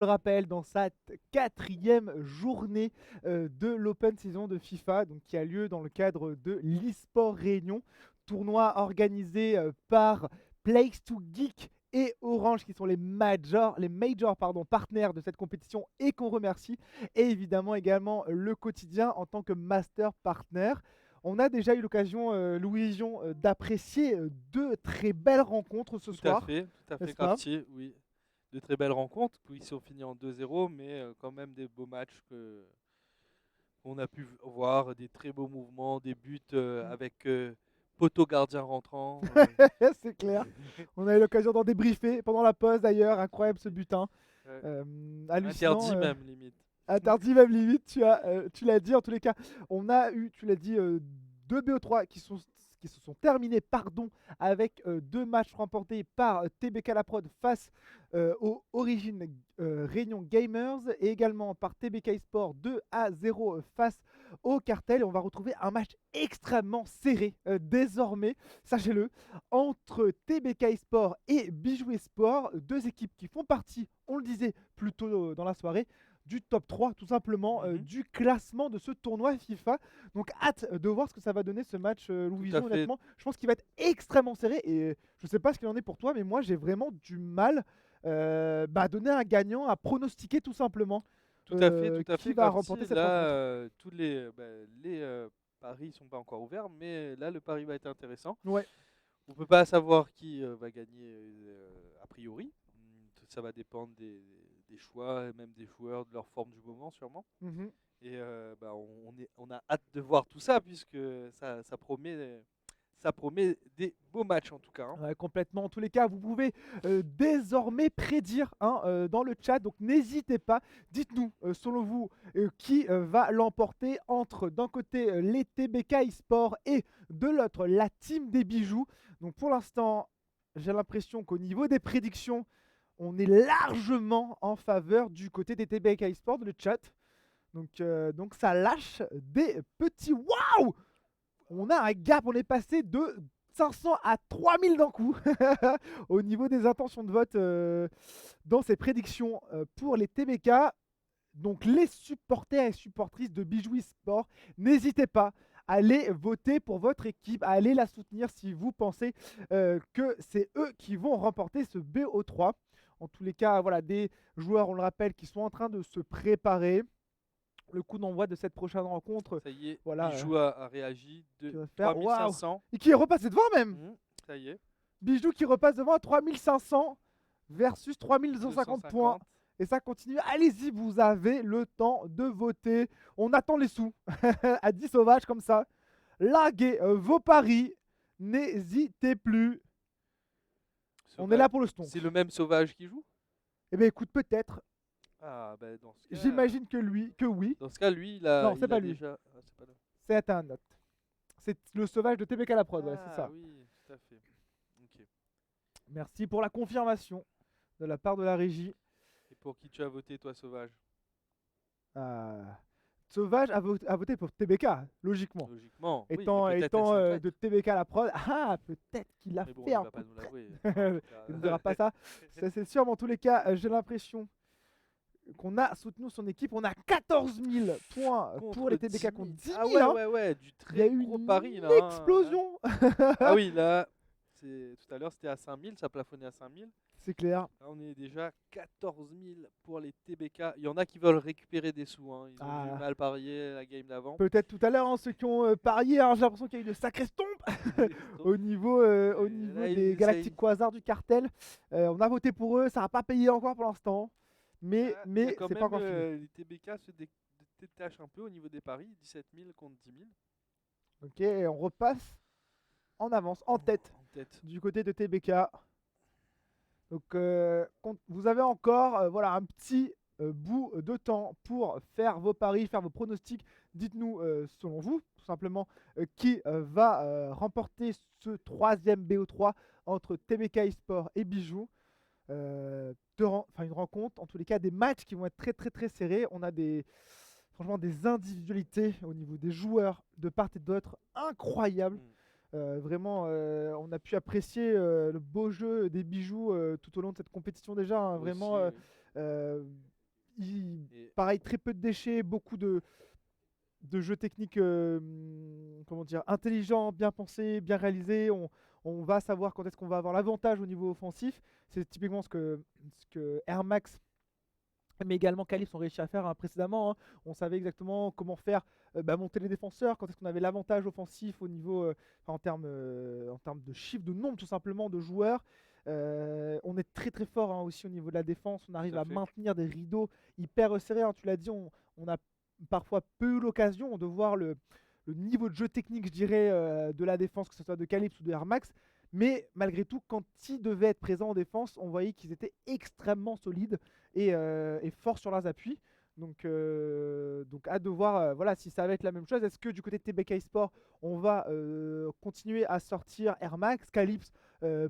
le rappelle, dans sa quatrième journée de l'Open Saison de FIFA, donc qui a lieu dans le cadre de l'eSport Réunion, tournoi organisé par Place to Geek et Orange, qui sont les majors partenaires de cette compétition et qu'on remercie, et évidemment également le quotidien en tant que master partner. On a déjà eu l'occasion, Louis-Jean, d'apprécier deux très belles rencontres ce soir, Tout à fait, n'est-ce pas? Crafty, oui. De très belles rencontres, qui sont finies en 2-0, mais quand même des beaux matchs qu'on a pu voir, des très beaux mouvements, des buts avec poteau gardien rentrant. C'est clair. On a eu l'occasion d'en débriefer pendant la pause d'ailleurs. Incroyable ce butin. Ouais. Hallucinant. Interdit même, limite. Interdit même limite, tu l'as dit en tous les cas. On a eu, tu l'as dit, deux BO3 qui se sont terminés avec deux matchs remportés par TBK La Prod face aux Origin Réunion Gamers et également par TBK eSport 2-0 face au Cartel. Et on va retrouver un match extrêmement serré désormais, sachez-le, entre TBK eSport et Bijou eSport, deux équipes qui font partie, on le disait plus tôt dans la soirée, du top 3 tout simplement, Mhm. du classement de ce tournoi FIFA. Donc hâte de voir ce que ça va donner ce match, Tout Louis à Vuitton. fait, Honnêtement, je pense qu'il va être extrêmement serré et je sais pas ce qu'il en est pour toi, mais moi j'ai vraiment du mal à donner un gagnant, à pronostiquer tout simplement tout à qui fait, va remporter Crafty. cette Là, rencontre. tous les paris sont pas encore ouverts, mais là, le pari va être intéressant. Ouais. On peut pas savoir qui va gagner a priori. Ça va dépendre des choix, et même des joueurs, de leur forme du moment, sûrement. Mhm. Et on a hâte de voir tout ça, puisque ça promet des beaux matchs en tout cas, hein. Ouais, complètement. En tous les cas, vous pouvez désormais prédire hein, dans le chat. Donc n'hésitez pas. Dites-nous, selon vous, qui va l'emporter entre d'un côté les TBK eSport et de l'autre la team des bijoux. Donc pour l'instant, j'ai l'impression qu'au niveau des prédictions, on est largement en faveur du côté des TBK eSport, le chat. Donc ça lâche des petits waouh. On a un gap, on est passé de 500 à 3000 d'un coup au niveau des intentions de vote dans ces prédictions pour les TBK. Donc les supporters et supportrices de Bijou Sport, n'hésitez pas à aller voter pour votre équipe, à aller la soutenir si vous pensez que c'est eux qui vont remporter ce BO3. En tous les cas, voilà, des joueurs, on le rappelle, qui sont en train de se préparer. Le coup d'envoi de cette prochaine rencontre, Ça y est, voilà, Bijou a réagi de qui va faire. Waouh! 3500. Et qui est repassé devant même! Ça y est, Bijou qui repasse devant à 3500 versus 3250 points. 250. Et ça continue. Allez-y, vous avez le temps de voter. On attend les sous. À 10 sauvages comme ça. Larguez vos paris. N'hésitez plus. On est là pour le stonk. C'est le même sauvage qui joue? Eh bien, écoute, peut-être. Ah, bah J'imagine que oui. dans ce cas, lui, Non, c'est il a pas lui. déjà. Ah, c'est pas lui. C'est un autre. C'est le sauvage de TBK La Prod. Ouais, c'est Ah ça. oui, tout à fait. Ok. Merci pour la confirmation de la part de la régie. Et pour qui tu as voté, toi, sauvage? Euh, Sauvage a voté pour TBK, logiquement. Logiquement, oui, mais peut-être Étant est-ce incorrect. de TBK la prod, ah, peut-être qu'il a Mais bon, fait il un va coup pas de nous traite. l'avouer. Il ne dira pas ça. Ça, c'est sûr, mais en tous les cas, j'ai l'impression qu'on a soutenu son équipe. On a 14 000 points pour Contre les 10 TBK 000. contre 10 Ah 000. ouais, Hein. ouais, ouais, du Il y a très eu gros pari une là, hein. explosion. Ah oui, là, tout à l'heure c'était à 5000, ça plafonnait à 5000. C'est clair. Là, on est déjà 14 000 pour les TBK. Il y en a qui veulent récupérer des sous, hein. Ils ont dû Ah, mal parier la game d'avant. peut-être tout à l'heure, hein, ceux qui ont parié, hein, j'ai l'impression qu'il y a eu de sacrées stompes au Et niveau là, des Galactic Quasars du cartel. On a voté pour eux, ça n'a pas payé encore pour l'instant. Mais, il y a mais quand c'est pas même encore fini. les TBK se détachent un peu au niveau des paris. 17 000 contre 10 000 Ok, et on repasse en avance, en tête, en tête. du côté de TBK. Donc, vous avez encore voilà, un petit bout de temps pour faire vos paris, faire vos pronostics. Dites-nous, selon vous, tout simplement, qui va remporter ce troisième BO3 entre TBK eSport et Bijou. Une rencontre, en tous les cas, des matchs qui vont être très très très serrés. On a franchement des individualités au niveau des joueurs de part et d'autre incroyables. Vraiment, on a pu apprécier le beau jeu des bijoux tout au long de cette compétition déjà, hein. Vraiment, Aussi, euh, et pareil, très peu de déchets, beaucoup de jeux techniques comment dire, intelligents, bien pensés, bien réalisés. On va savoir quand est-ce qu'on va avoir l'avantage au niveau offensif. C'est typiquement ce que Air Max mais également Calypso ont réussi à faire précédemment, hein. On savait exactement comment faire monter les défenseurs, quand est-ce qu'on avait l'avantage offensif au niveau, en termes de chiffre, de nombre tout simplement de joueurs. On est très très fort aussi au niveau de la défense, on tout arrive à à fait. maintenir des rideaux hyper resserrés, hein. Tu l'as dit, on a parfois peu eu l'occasion de voir le niveau de jeu technique, je dirais, de la défense, que ce soit de Calypso ou de Air Max. Mais malgré tout, quand ils devaient être présents en défense, on voyait qu'ils étaient extrêmement solides et forts sur leurs appuis. Donc hâte de voir voilà, si ça va être la même chose. Est-ce que du côté de TBK Sport, on va continuer à sortir Air Max, Calypse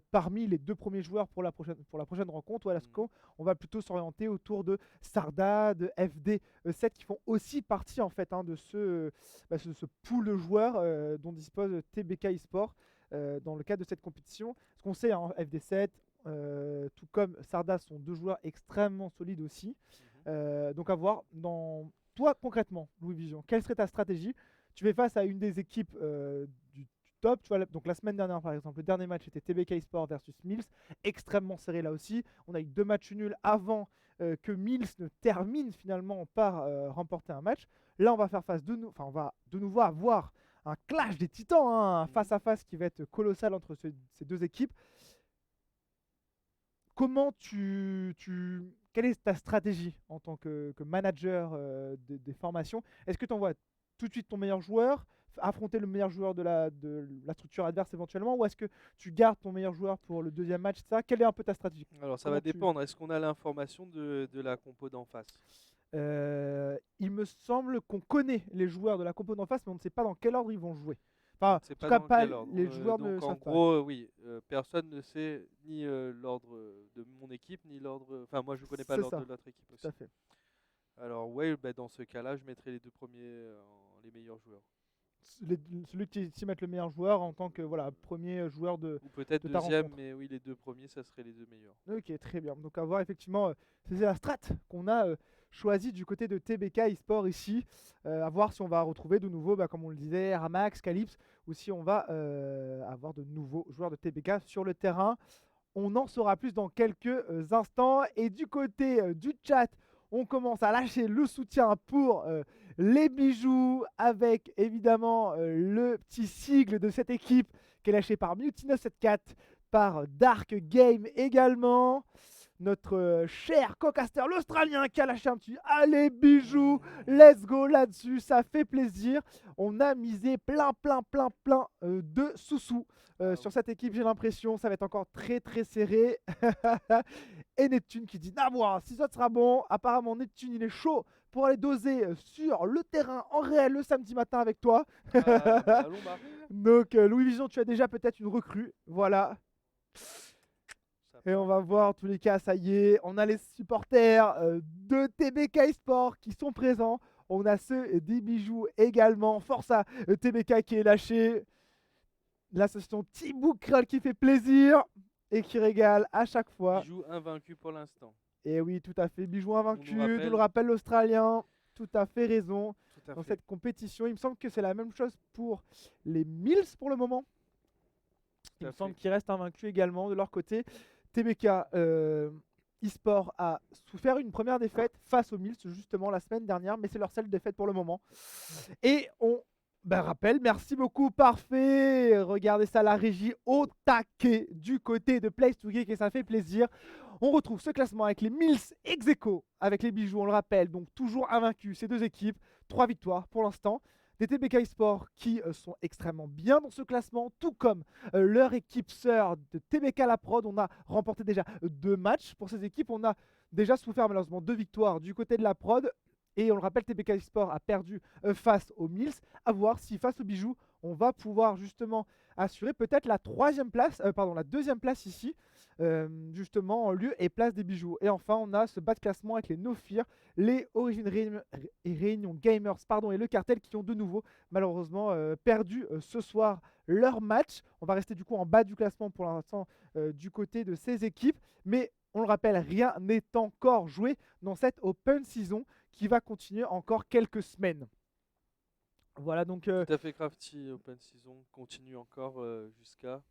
parmi les deux premiers joueurs pour la prochaine rencontre, ou est-ce Mhm. qu'on va plutôt s'orienter autour de Sarda, de FD7 qui font aussi partie en fait de ce pool de joueurs dont dispose TBK Sport dans le cadre de cette compétition. Ce qu'on sait, hein, FD7, tout comme Sarda, sont deux joueurs extrêmement solides aussi. Mhm. Donc à voir. Toi, concrètement, Louis Vision, quelle serait ta stratégie? Tu fais face à une des équipes du top. Tu vois, donc la semaine dernière, par exemple, le dernier match était TBK Sport versus Mills. Extrêmement serré là aussi. On a eu 2 matchs nuls avant que Mills ne termine finalement par remporter un match. Là, on va faire face on va de nouveau avoir un clash des titans, hein, un Mhm. face à face qui va être colossal entre ces deux équipes. Comment quelle est ta stratégie en tant que manager des formations? Est-ce que tu envoies tout de suite ton meilleur joueur, affronter le meilleur joueur de la structure adverse éventuellement, ou est-ce que tu gardes ton meilleur joueur pour le deuxième match, ça? Quelle est un peu ta stratégie? Alors ça va Comment tu... dépendre. Est-ce qu'on a l'information de la compo d'en face? Il me semble qu'on connaît les joueurs de la compo d'en face, mais on ne sait pas dans quel ordre ils vont jouer. On Enfin, ne en sait tout pas cas, dans pas quel ordre. les joueurs ne Donc en savent pas. gros, oui, personne ne sait ni l'ordre de mon équipe, ni l'ordre. Enfin, moi je connais pas C'est l'ordre ça, de l'autre équipe tout à aussi. fait. Alors ouais, bah, dans ce cas-là, je mettrai les deux premiers en les meilleurs joueurs. Celui qui s'y met le meilleur joueur en tant que voilà, premier joueur de, Ou peut-être de ta deuxième, rencontre. mais oui, les deux premiers, ça serait les deux meilleurs. Ok, très bien. Donc à voir effectivement, c'est la strat qu'on a choisie du côté de TBK eSport ici. À voir si on va retrouver de nouveau, comme on le disait, Ramax, Calypse, ou si on va avoir de nouveaux joueurs de TBK sur le terrain. On en saura plus dans quelques instants. Et du côté du chat, on commence à lâcher le soutien pour les bijoux avec évidemment le petit sigle de cette équipe qui est lâché par Mutiny974, par Dark Game également. Notre cher Cocaster, l'Australien, qui a lâché un petit allez bijoux, let's go là-dessus, ça fait plaisir. On a misé plein, plein, plein, plein de sous-sous Ah sur oui. cette équipe, j'ai l'impression. Ça va être encore très, très serré. Et Neptune qui dit Nabois, si ça sera bon. Apparemment, Neptune, il est chaud pour aller doser sur le terrain en réel le samedi matin avec toi. Ah bah allons bah. Donc, Louis Vision, tu as déjà peut-être une recrue. Voilà. Ça Et on part. va voir, en tous les cas, ça y est, on a les supporters de TBK Sport qui sont présents. On a ceux des bijoux également. Force à TBK qui est lâché. L'association Thibaut Krall qui fait plaisir et qui régale à chaque fois. Bijou invaincu pour l'instant. Et oui, tout à fait. Bijou On nous invaincu, nous le rappelle, rappelle l'Australien. Tout à fait raison. tout à Dans fait. cette compétition, il me semble que c'est la même chose pour les Mills pour le moment. Tout Il à me semble fait. qu'ils restent invaincus également de leur côté. TBK eSport a souffert une première défaite face aux Mills justement la semaine dernière, mais c'est leur seule défaite pour le moment. Et on rappelle, merci beaucoup, parfait. Regardez ça, la régie au taquet du côté de Place to Geek et ça fait plaisir. On retrouve ce classement avec les Mills ex aequo avec les bijoux, on le rappelle, donc toujours invaincus ces deux équipes, 3 victoires pour l'instant. Des TBK Sport qui sont extrêmement bien dans ce classement, tout comme leur équipe sœur de TBK La Prod. On a remporté déjà 2 matchs pour ces équipes. On a déjà souffert malheureusement 2 victoires du côté de La Prod. Et on le rappelle, TBK Sport a perdu face aux Mills. À voir si face aux Bijoux, on va pouvoir justement assurer peut-être la deuxième place ici, justement en lieu et place des Bijoux. Et enfin, on a ce bas de classement avec les No Fear, les Origin Réunion Gamers et le Cartel qui ont de nouveau malheureusement perdu ce soir leur match. On va rester du coup en bas du classement pour l'instant du côté de ces équipes. Mais on le rappelle, rien n'est encore joué dans cette Open Season qui va continuer encore quelques semaines. Voilà donc Tout à fait. Crafty Open Season continue encore jusqu'à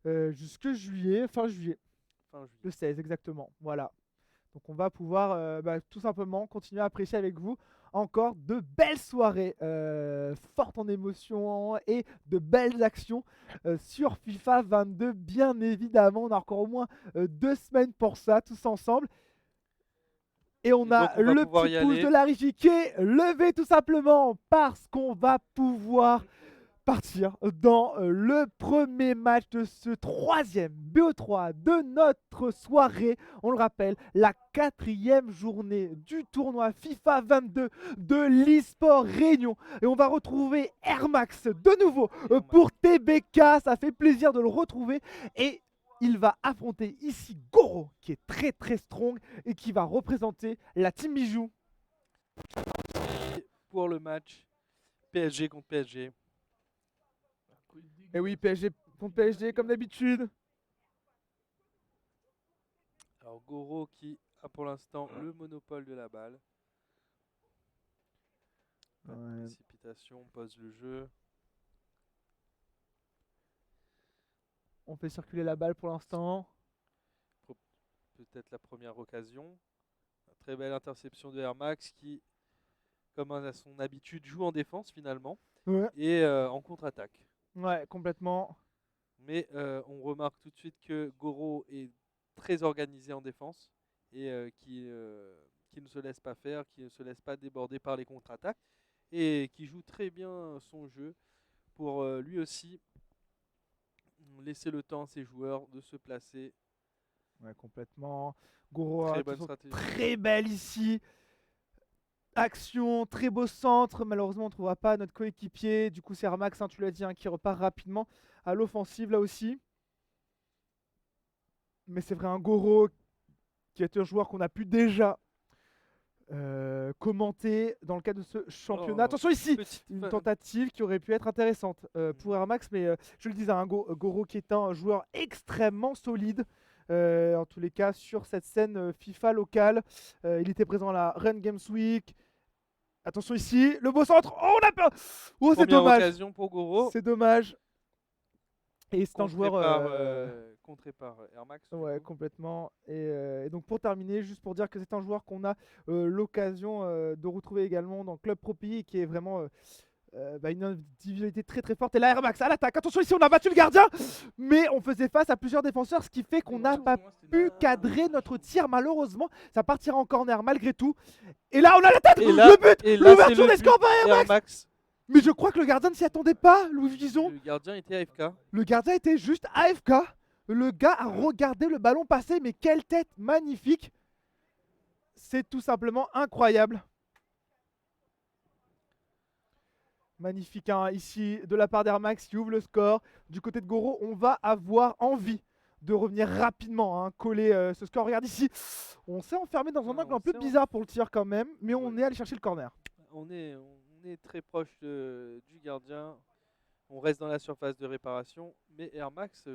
jusque juillet, fin juillet, fin le juillet. 16 exactement. Voilà. Donc on va pouvoir tout simplement continuer à apprécier avec vous encore de belles soirées fortes en émotions et de belles actions sur FIFA 22. Bien évidemment, on a encore au moins 2 semaines pour ça, tous ensemble. Et on Et donc, a on va le pouvoir petit y pouce aller. de la régie qui est levé tout simplement parce qu'on va pouvoir partir dans le premier match de ce troisième BO3 de notre soirée. On le rappelle, la 4e journée du tournoi FIFA 22 de l'eSport Réunion. Et on va retrouver Air Max de nouveau pour TBK. Ça fait plaisir de le retrouver. Et il va affronter ici Goro, qui est très très strong et qui va représenter la Team Bijou. Pour le match PSG contre PSG. Et oui, PSG contre PSG comme d'habitude. Alors Goro qui a pour l'instant le monopole de la balle. Pas de précipitation, on pose le jeu. On fait circuler la balle pour l'instant. Peut-être la première occasion. Une très belle interception de Air Max qui, comme à son habitude, joue en défense finalement Ouais, et en contre-attaque. ouais, complètement. Mais on remarque tout de suite que Goro est très organisé en défense et qui ne se laisse pas faire, qui ne se laisse pas déborder par les contre-attaques et qui joue très bien son jeu pour lui aussi laisser le temps à ses joueurs de se placer. Ouais, complètement. Goro, Très bonne attention, stratégie. très belle ici. Action, très beau centre. Malheureusement, on ne trouvera pas notre coéquipier. Du coup, c'est Armax, tu l'as dit, qui repart rapidement à l'offensive là aussi. Mais c'est vrai, un Goro qui est un joueur qu'on a pu déjà commenter dans le cadre de ce championnat. Attention ici, une tentative qui aurait pu être intéressante pour Air Max, mais je le disais, Goro qui est un joueur extrêmement solide. En tous les cas, sur cette scène FIFA locale, il était présent à la Run Games Week. Attention ici, le beau centre. Oh, on a peur. Oh, c'est dommage. Occasion pour Goro. C'est dommage. Et c'est un joueur contré par Air Max. Ouais, complètement. Et donc pour terminer, juste pour dire que c'est un joueur qu'on a l'occasion de retrouver également dans Club Pro Pays, qui est vraiment une individualité très très forte. Et là, Air Max à l'attaque. Attention ici, on a battu le gardien, mais on faisait face à plusieurs défenseurs, ce qui fait qu'on n'a pas pu cadrer notre tir. Malheureusement, ça partira en corner malgré tout. Et là, on a la tête, le but, l'ouverture des scores par Air Max. Mais je crois que le gardien ne s'y attendait pas, Louis Vison. Le gardien était AFK. Le gardien était juste AFK. Le gars a regardé le ballon passer, mais quelle tête magnifique. C'est tout simplement incroyable. Magnifique hein, ici de la part d'Air Max qui ouvre le score. Du côté de Goro, on va avoir envie de revenir rapidement, hein, coller ce score. Regarde ici, on s'est enfermé dans un angle un peu bizarre pour le tir quand même, mais on est allé chercher le corner. On est très proche du gardien. On reste dans la surface de réparation, mais Air Max,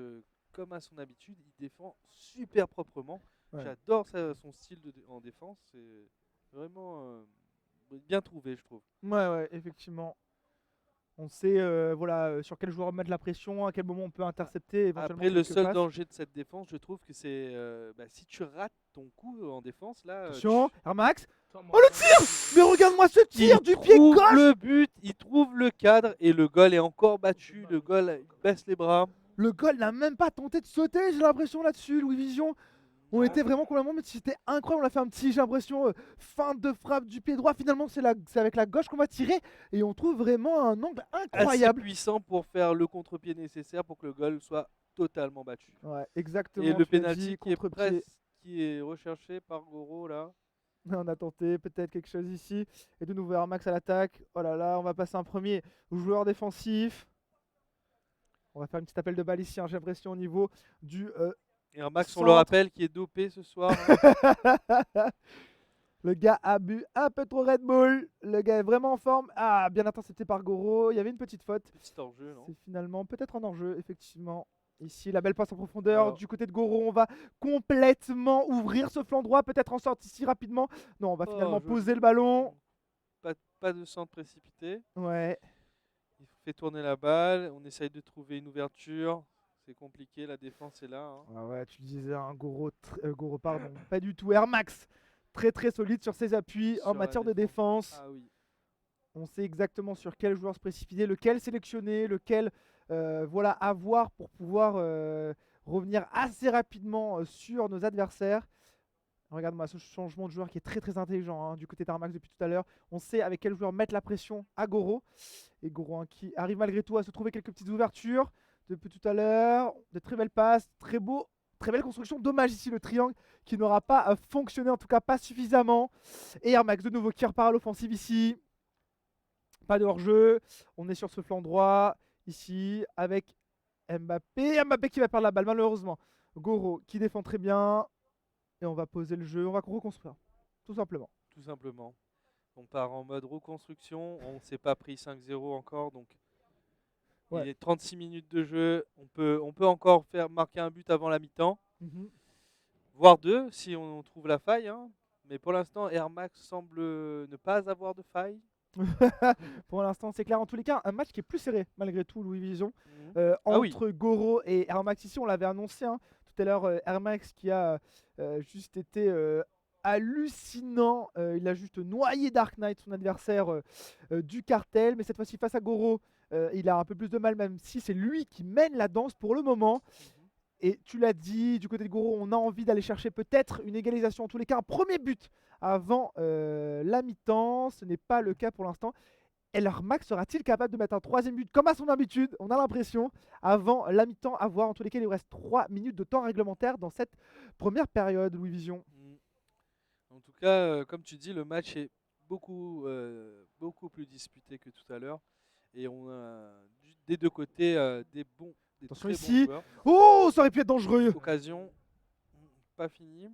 comme à son habitude, il défend super proprement. Ouais. J'adore son style en défense. C'est vraiment bien trouvé, je trouve. Ouais, effectivement. On sait sur quel joueur mettre la pression, à quel moment on peut intercepter. Éventuellement après, le seul danger de cette défense, je trouve que c'est si tu rates ton coup en défense, là. Attention, Air Max. Oh le tir! Mais regarde-moi ce tir du pied gauche! Il trouve le but, il trouve le cadre et le goal est encore battu. Le goal baisse les bras. Le goal n'a même pas tenté de sauter, j'ai l'impression là-dessus, Louis Vision. On était vraiment complètement, mais c'était incroyable. On a fait un petit, j'ai l'impression, fin de frappe du pied droit. Finalement, c'est avec la gauche qu'on va tirer. Et on trouve vraiment un angle incroyable. Assez puissant pour faire le contre-pied nécessaire pour que le goal soit totalement battu. Ouais, exactement. Et le pénalty qui est recherché par Goro là. On a tenté peut-être quelque chose ici. Et de nouveau Air Max à l'attaque. Oh là là, on va passer un premier joueur défensif. On va faire une petite appel de balle ici, hein, j'ai l'impression au niveau du Et un Max, on le centre. rappelle, qui est dopé ce soir. Hein. Le gars a bu un peu trop Red Bull. Le gars est vraiment en forme. Ah, bien intercepté par Goro. Il y avait une petite faute. Petit hors-jeu, non? C'est finalement peut-être un hors-jeu, effectivement. Ici, la belle passe en profondeur Alors, du côté de Goro. On va complètement ouvrir ce flanc droit. Peut-être en sorte ici rapidement. Non, on va oh, finalement joli. poser le ballon. Pas de centre précipité. Ouais. Il fait tourner la balle. On essaye de trouver une ouverture. C'est compliqué, la défense est là. Hein. Ah ouais, tu le disais, un Goro, pardon. Pas du tout. Air Max. Très très solide sur ses appuis en Sur la matière de défense. Ah oui. On sait exactement sur quel joueur se précipiter, lequel sélectionner, lequel voilà, avoir pour pouvoir revenir assez rapidement sur nos adversaires. Regarde-moi ce changement de joueur qui est très très intelligent hein, du côté d'Armax depuis tout à l'heure. On sait avec quel joueur mettre la pression à Goro. Et Goro hein, qui arrive malgré tout à se trouver quelques petites ouvertures depuis tout à l'heure. De très belles passes, très beau, très belle construction. Dommage ici le triangle qui n'aura pas fonctionné, en tout cas pas suffisamment. Et Armax de nouveau qui repart à l'offensive ici. Pas de hors-jeu. On est sur ce flanc droit ici avec Mbappé. Mbappé qui va perdre la balle malheureusement. Goro qui défend très bien. Et on va poser le jeu. On va reconstruire. Tout simplement. Tout simplement. On part en mode reconstruction. On ne s'est pas pris 5-0 encore. Donc Ouais. il est 36 minutes de jeu. On peut encore faire marquer un but avant la mi-temps. Voire deux si on trouve la faille. Hein. Mais pour l'instant, Air Max semble ne pas avoir de faille. Pour l'instant, c'est clair. En tous les cas, un match qui est plus serré, malgré tout, Louis Vision. Ah oui. Entre Goro et Air Max, ici, on l'avait annoncé hein, tout à l'heure. Air Max qui a juste été hallucinant. Il a juste noyé Dark Knight, son adversaire du cartel. Mais cette fois-ci, face à Goro, il a un peu plus de mal, même si c'est lui qui mène la danse pour le moment. Et tu l'as dit, du côté de Goro, on a envie d'aller chercher peut-être une égalisation, en tous les cas un premier but avant la mi-temps. Ce n'est pas le cas pour l'instant. Et leur Max sera-t-il capable de mettre un troisième but comme à son habitude? On a l'impression, avant la mi-temps, à voir. En tous les cas, il lui reste 3 minutes de temps réglementaire dans cette première période, Louis Vision. En tout cas, comme tu dis, le match est beaucoup plus disputé que tout à l'heure. Et on a des deux côtés des Attention très ici. bons joueurs. Oh, ça aurait pu être dangereux. Occasion pas finie.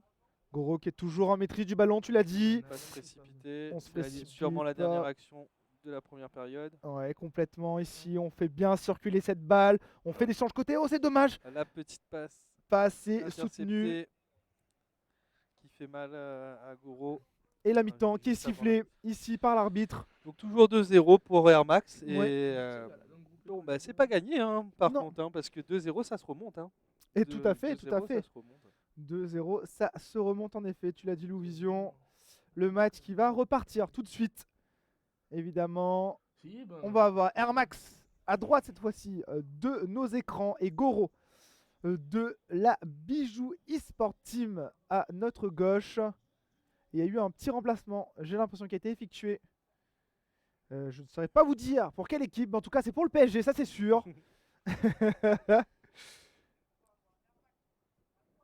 Goro qui est toujours en maîtrise du ballon, tu l'as dit. Pas se précipiter. On se précipite sûrement la pas. dernière action de la première période. Ouais, complètement ici. On fait bien circuler cette balle. On fait des changes côté. Oh, c'est dommage. La petite passe Pas assez soutenu. interceptée qui fait mal à Goro. Et la mi-temps qui est sifflée ici par l'arbitre. Donc toujours 2-0 pour Air Max. Et Ouais. bon, bah, c'est pas gagné hein, par Non. contre, hein, parce que 2-0 ça se remonte. Hein. Et tout à fait, tout à fait. Ça se remonte. 2-0, ça se remonte en effet. Tu l'as dit, Lou Vision. Le match qui va repartir tout de suite. Évidemment, on va avoir Air Max à droite cette fois-ci de nos écrans et Goro de la Bijou eSport Team à notre gauche. Il y a eu un petit remplacement, j'ai l'impression, qui a été effectué. Je ne saurais pas vous dire pour quelle équipe, mais en tout cas c'est pour le PSG, ça c'est sûr.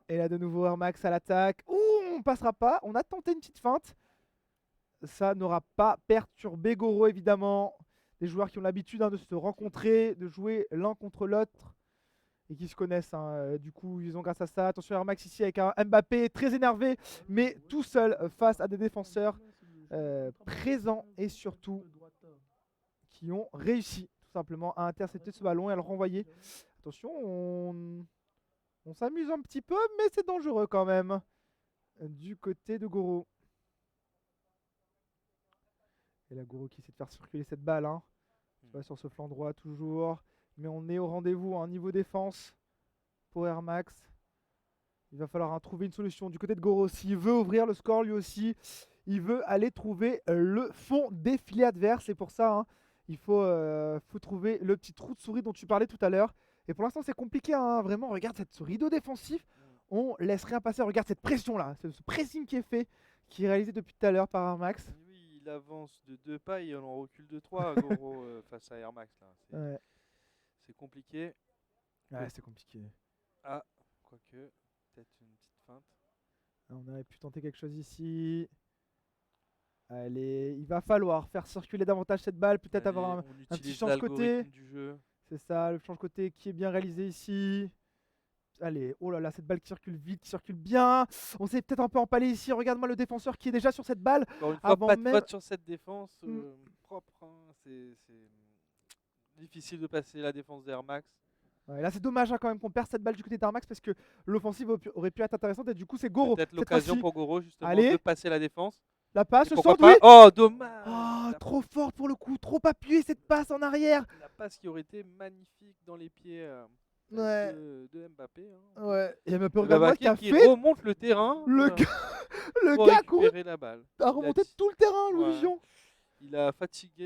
Et là de nouveau Air Max à l'attaque. Ouh, on passera pas, on a tenté une petite feinte. Ça n'aura pas perturbé Goro évidemment. Des joueurs qui ont l'habitude hein, de se rencontrer, de jouer l'un contre l'autre. Et qui se connaissent. Hein. Du coup, ils ont grâce à ça. Attention, Air Max ici avec un Mbappé très énervé, mais tout seul face à des défenseurs présents et surtout qui ont réussi tout simplement à intercepter ce ballon et à le renvoyer. Attention, on s'amuse un petit peu, mais c'est dangereux quand même du côté de Goro. Et là, Goro qui essaie de faire circuler cette balle. Hein. Sur ce flanc droit toujours. Mais on est au rendez-vous, un niveau défense pour Air Max. Il va falloir trouver une solution du côté de Goro. S'il veut ouvrir le score lui aussi, il veut aller trouver le fond des filets adverses. Et pour ça, hein, il faut trouver le petit trou de souris dont tu parlais tout à l'heure. Et pour l'instant, c'est compliqué. Hein, vraiment, regarde ce rideau défensif. On laisse rien passer. Regarde cette pression-là. Ce pressing qui est fait, qui est réalisé depuis tout à l'heure par Air Max. Oui, il avance de 2 pas et on en recule de 3 Goro face à Air Max. Là. C'est compliqué. Ouais, c'est compliqué. Ah, quoique, peut-être une petite feinte. On aurait pu tenter quelque chose ici. Allez, il va falloir faire circuler davantage cette balle, peut-être avoir Allez, un on petit utilise change-côté. l'algorithme du jeu. C'est ça, le change-côté qui est bien réalisé ici. Allez, oh là là, cette balle qui circule vite, qui circule bien. On s'est peut-être un peu empalé ici. Regarde-moi le défenseur qui est déjà sur cette balle. Encore une fois, Avant pas de même. faute sur cette défense propre. Hein. C'est difficile de passer la défense d'Air Max. Ouais, là, c'est dommage hein, quand même qu'on perd cette balle du côté d'Armax parce que l'offensive aurait pu être intéressante et du coup, c'est Goro. Peut-être cette l'occasion fois-ci. pour Goro justement Allez. de passer la défense. La passe, Et le pourquoi centre, pas oui. Oh, dommage. Oh, trop forte pour le coup, trop appuyée cette passe en arrière. La passe qui aurait été magnifique dans les pieds Ouais. de Mbappé. Hein. Ouais, et Mbappé, regarde-moi qui a qui fait. remonte le terrain Le pour gars a couru, récupérer la balle. a remonté tout le terrain, Louis Ouais. Vision. Il a fatigué,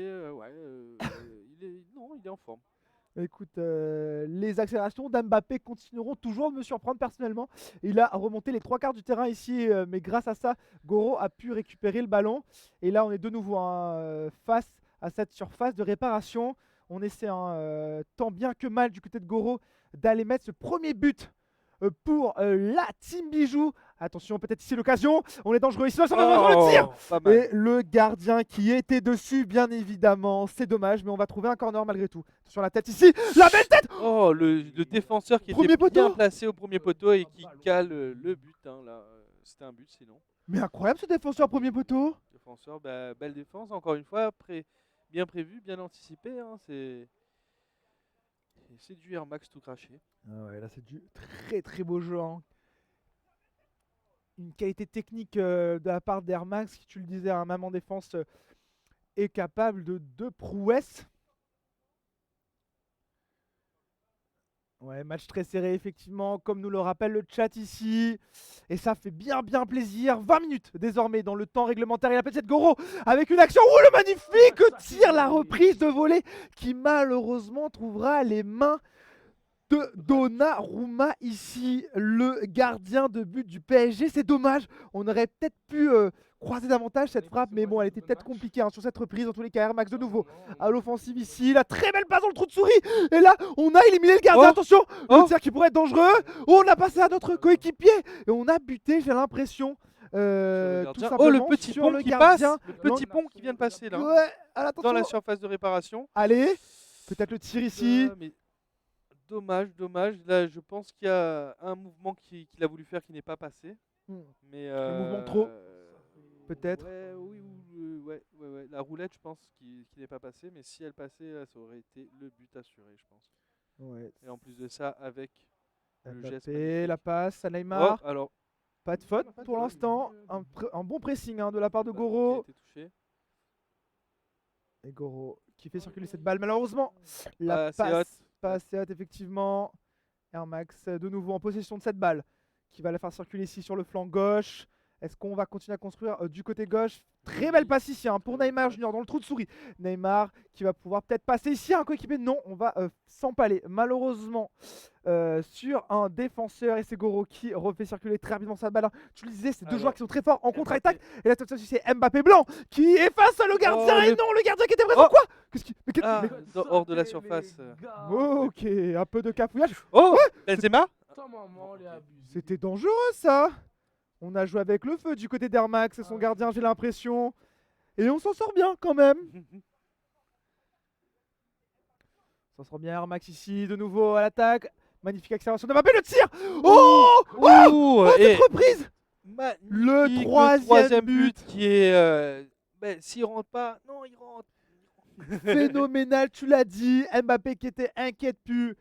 il est en forme. Écoute, les accélérations d'Mbappé continueront toujours de me surprendre personnellement. Il a remonté les 3 quarts du terrain ici, mais grâce à ça, Goro a pu récupérer le ballon. Et là, on est de nouveau face à cette surface de réparation. On essaie tant bien que mal du côté de Goro d'aller mettre ce premier but pour la Team Bijou. Attention, peut-être ici l'occasion. On est dangereux ici. Le tir. Pas mal. Et le gardien qui était dessus, bien évidemment. C'est dommage, mais on va trouver un corner malgré tout. Sur la tête ici. La belle tête. Oh, le défenseur qui Premier était bien poteau. placé au premier poteau et qui cale le but. Hein, là. C'était un but sinon. Mais incroyable ce défenseur premier poteau. Défenseur, belle défense. Encore une fois, bien prévu, bien anticipé. Hein, c'est du Air Max tout craché. Ah ouais, là c'est du très très beau jeu. Hein. Une qualité technique de la part d'Air Max, qui tu le disais, un même en défense est capable de 2 prouesses. Ouais, match très serré effectivement, comme nous le rappelle le chat ici. Et ça fait bien plaisir. 20 minutes désormais dans le temps réglementaire. Il appelle cette Goro avec une action. Oh, le magnifique tir, la reprise de volée qui malheureusement trouvera les mains de Donnarumma ici, le gardien de but du PSG. C'est dommage, on aurait peut-être pu croiser davantage cette frappe, mais bon, elle était peut-être compliquée hein, sur cette reprise. En tous les cas, Air Max de nouveau à l'offensive ici. La très belle passe dans le trou de souris. Et là, on a éliminé le gardien. Attention, le tir qui pourrait être dangereux. Oh, on a passé à notre coéquipier et on a buté, j'ai l'impression. Tout simplement le petit sur pont le qui gardien. passe, le petit pont qui vient de passer là, Ouais, dans la surface de réparation. Allez, peut-être le tir ici. Mais dommage. Là, je pense qu'il y a un mouvement qu'il a voulu faire qui n'est pas passé. Mais le mouvement trop, peut-être. Ouais. La roulette, je pense, qui n'est pas passée. Mais si elle passait, là, ça aurait été le but assuré, je pense. Ouais. Et en plus de ça, avec le geste Mbappé, magnifique. la passe à Neymar. Alors, pas de faute pour l'instant. Un bon pressing hein, de la part de Goro. Qui a été touché. Et Goro qui fait circuler cette balle. Malheureusement, la passe pas assez haute, effectivement. Air Max de nouveau en possession de cette balle qui va la faire circuler ici sur le flanc gauche. Est-ce qu'on va continuer à construire du côté gauche? Très belle passe ici hein, pour Neymar Junior dans le trou de souris. Neymar qui va pouvoir peut-être passer ici un coéquipier. Non, on va s'empaler malheureusement sur un défenseur. Et c'est Goro qui refait circuler très rapidement sa balle. Hein. Tu le disais, c'est deux joueurs qui sont très forts en contre-attaque. Et là, c'est Mbappé blanc qui est face à le gardien. Et non, le gardien qui était présent. Quoi? Hors de la surface. Ok, un peu de cafouillage. Oh, Benzema. C'était dangereux ça. On a joué avec le feu du côté d'Air Max et son gardien, j'ai l'impression. Et on s'en sort bien quand même. On s'en sort bien Air Max ici, de nouveau à l'attaque. Magnifique accélération de Mbappé, le tir. Cette reprise. Le troisième but qui est... s'il rentre pas, non, il rentre. Phénoménal, tu l'as dit. Mbappé qui était inquiète plus.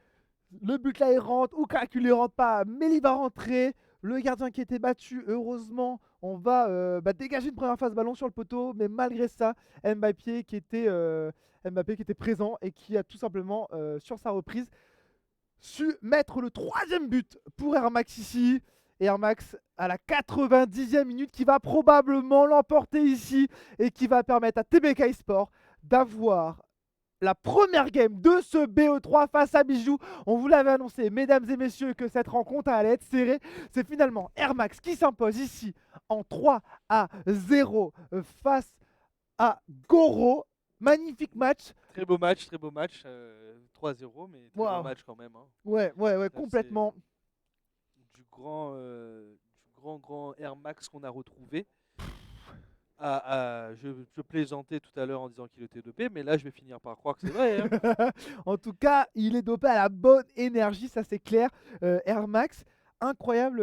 Le but là il rentre, ou calculé rentre pas, mais il va rentrer. Le gardien qui était battu, heureusement, on va dégager une première phase ballon sur le poteau. Mais malgré ça, Mbappé qui était présent et qui a tout simplement, sur sa reprise, su mettre le troisième but pour Air Max ici. Et Air Max à la 90e minute qui va probablement l'emporter ici et qui va permettre à TBK Sport d'avoir la première game de ce BE3 face à Bijou. On vous l'avait annoncé, mesdames et messieurs, que cette rencontre allait être serrée. C'est finalement Air Max qui s'impose ici en 3-0 face à Goro. Magnifique match. Très beau match. 3-0, mais très beau match quand même. Hein. Ouais, complètement. Du grand Air Max qu'on a retrouvé. Je plaisantais tout à l'heure en disant qu'il était dopé, mais là je vais finir par croire que c'est vrai, hein. En tout cas, il est dopé à la bonne énergie, ça c'est clair. Air Max, incroyable.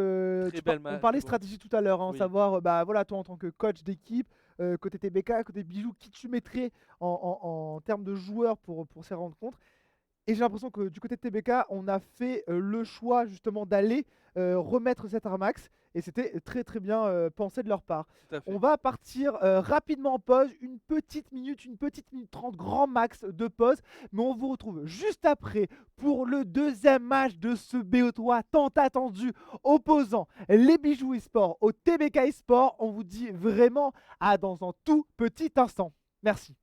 Très belle On match. parlait stratégie tout à l'heure, hein, Oui, savoir, bah voilà, toi en tant que coach d'équipe, côté TBK, côté Bijou, qui tu mettrais en termes de joueurs pour ces rencontres. Et j'ai l'impression que du côté de TBK, on a fait le choix justement d'aller remettre cette Armax. Et c'était très très bien pensé de leur part. tout à On fait. va partir rapidement en pause, une petite minute 30, grand max de pause. Mais on vous retrouve juste après pour le deuxième match de ce BO3 tant attendu opposant les Bijoux eSport au TBK eSport. On vous dit vraiment à dans un tout petit instant. Merci.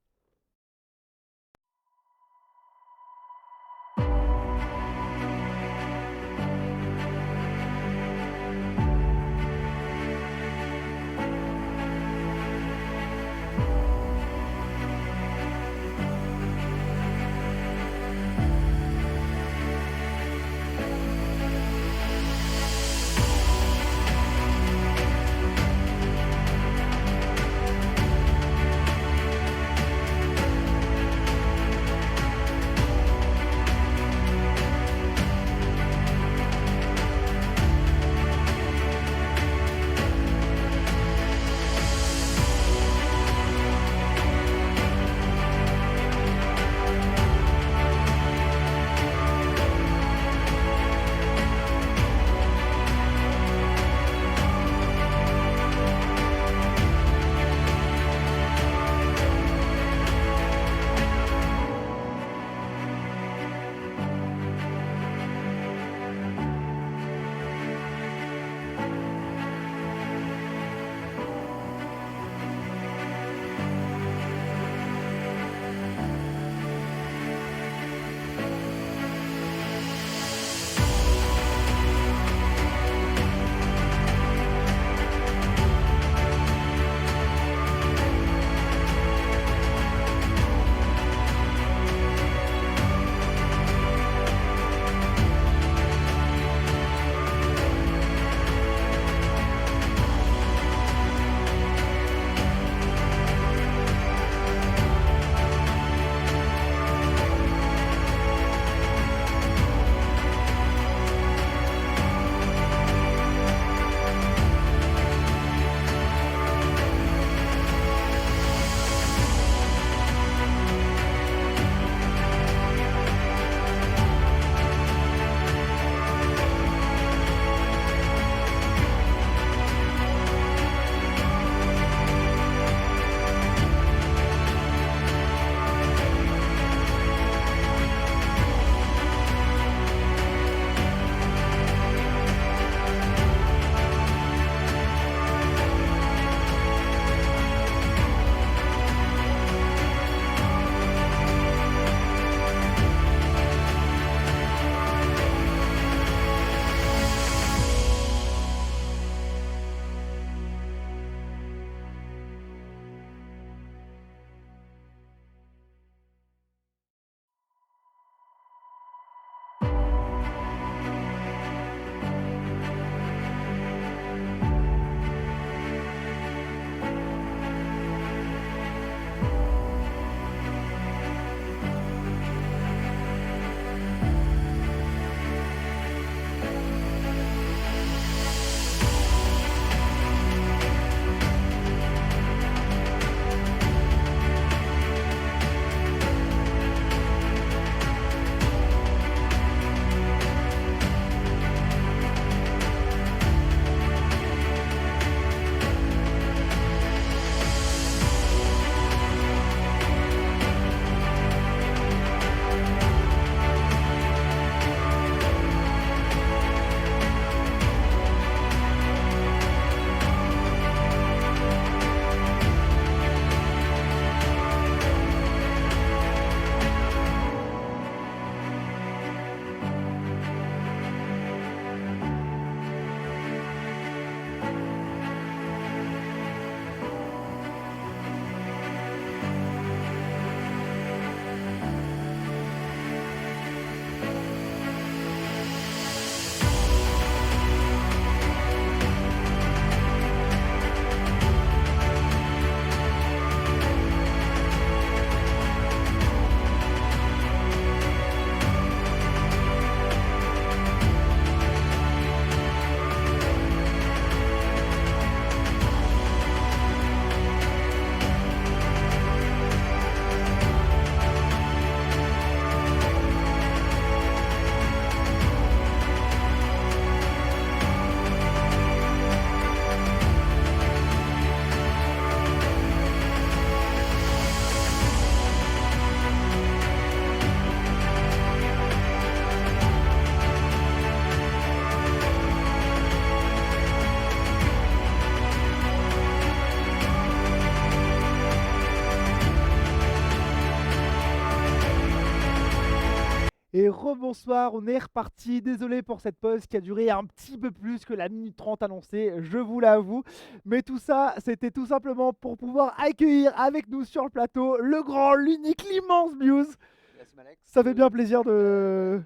rebonsoir, on est reparti. Désolé pour cette pause qui a duré un petit peu plus que la minute 30 annoncée, je vous l'avoue. Mais tout ça, c'était tout simplement pour pouvoir accueillir avec nous sur le plateau le grand, l'unique, l'immense Muse. Yes, Malek. Ça fait bien plaisir de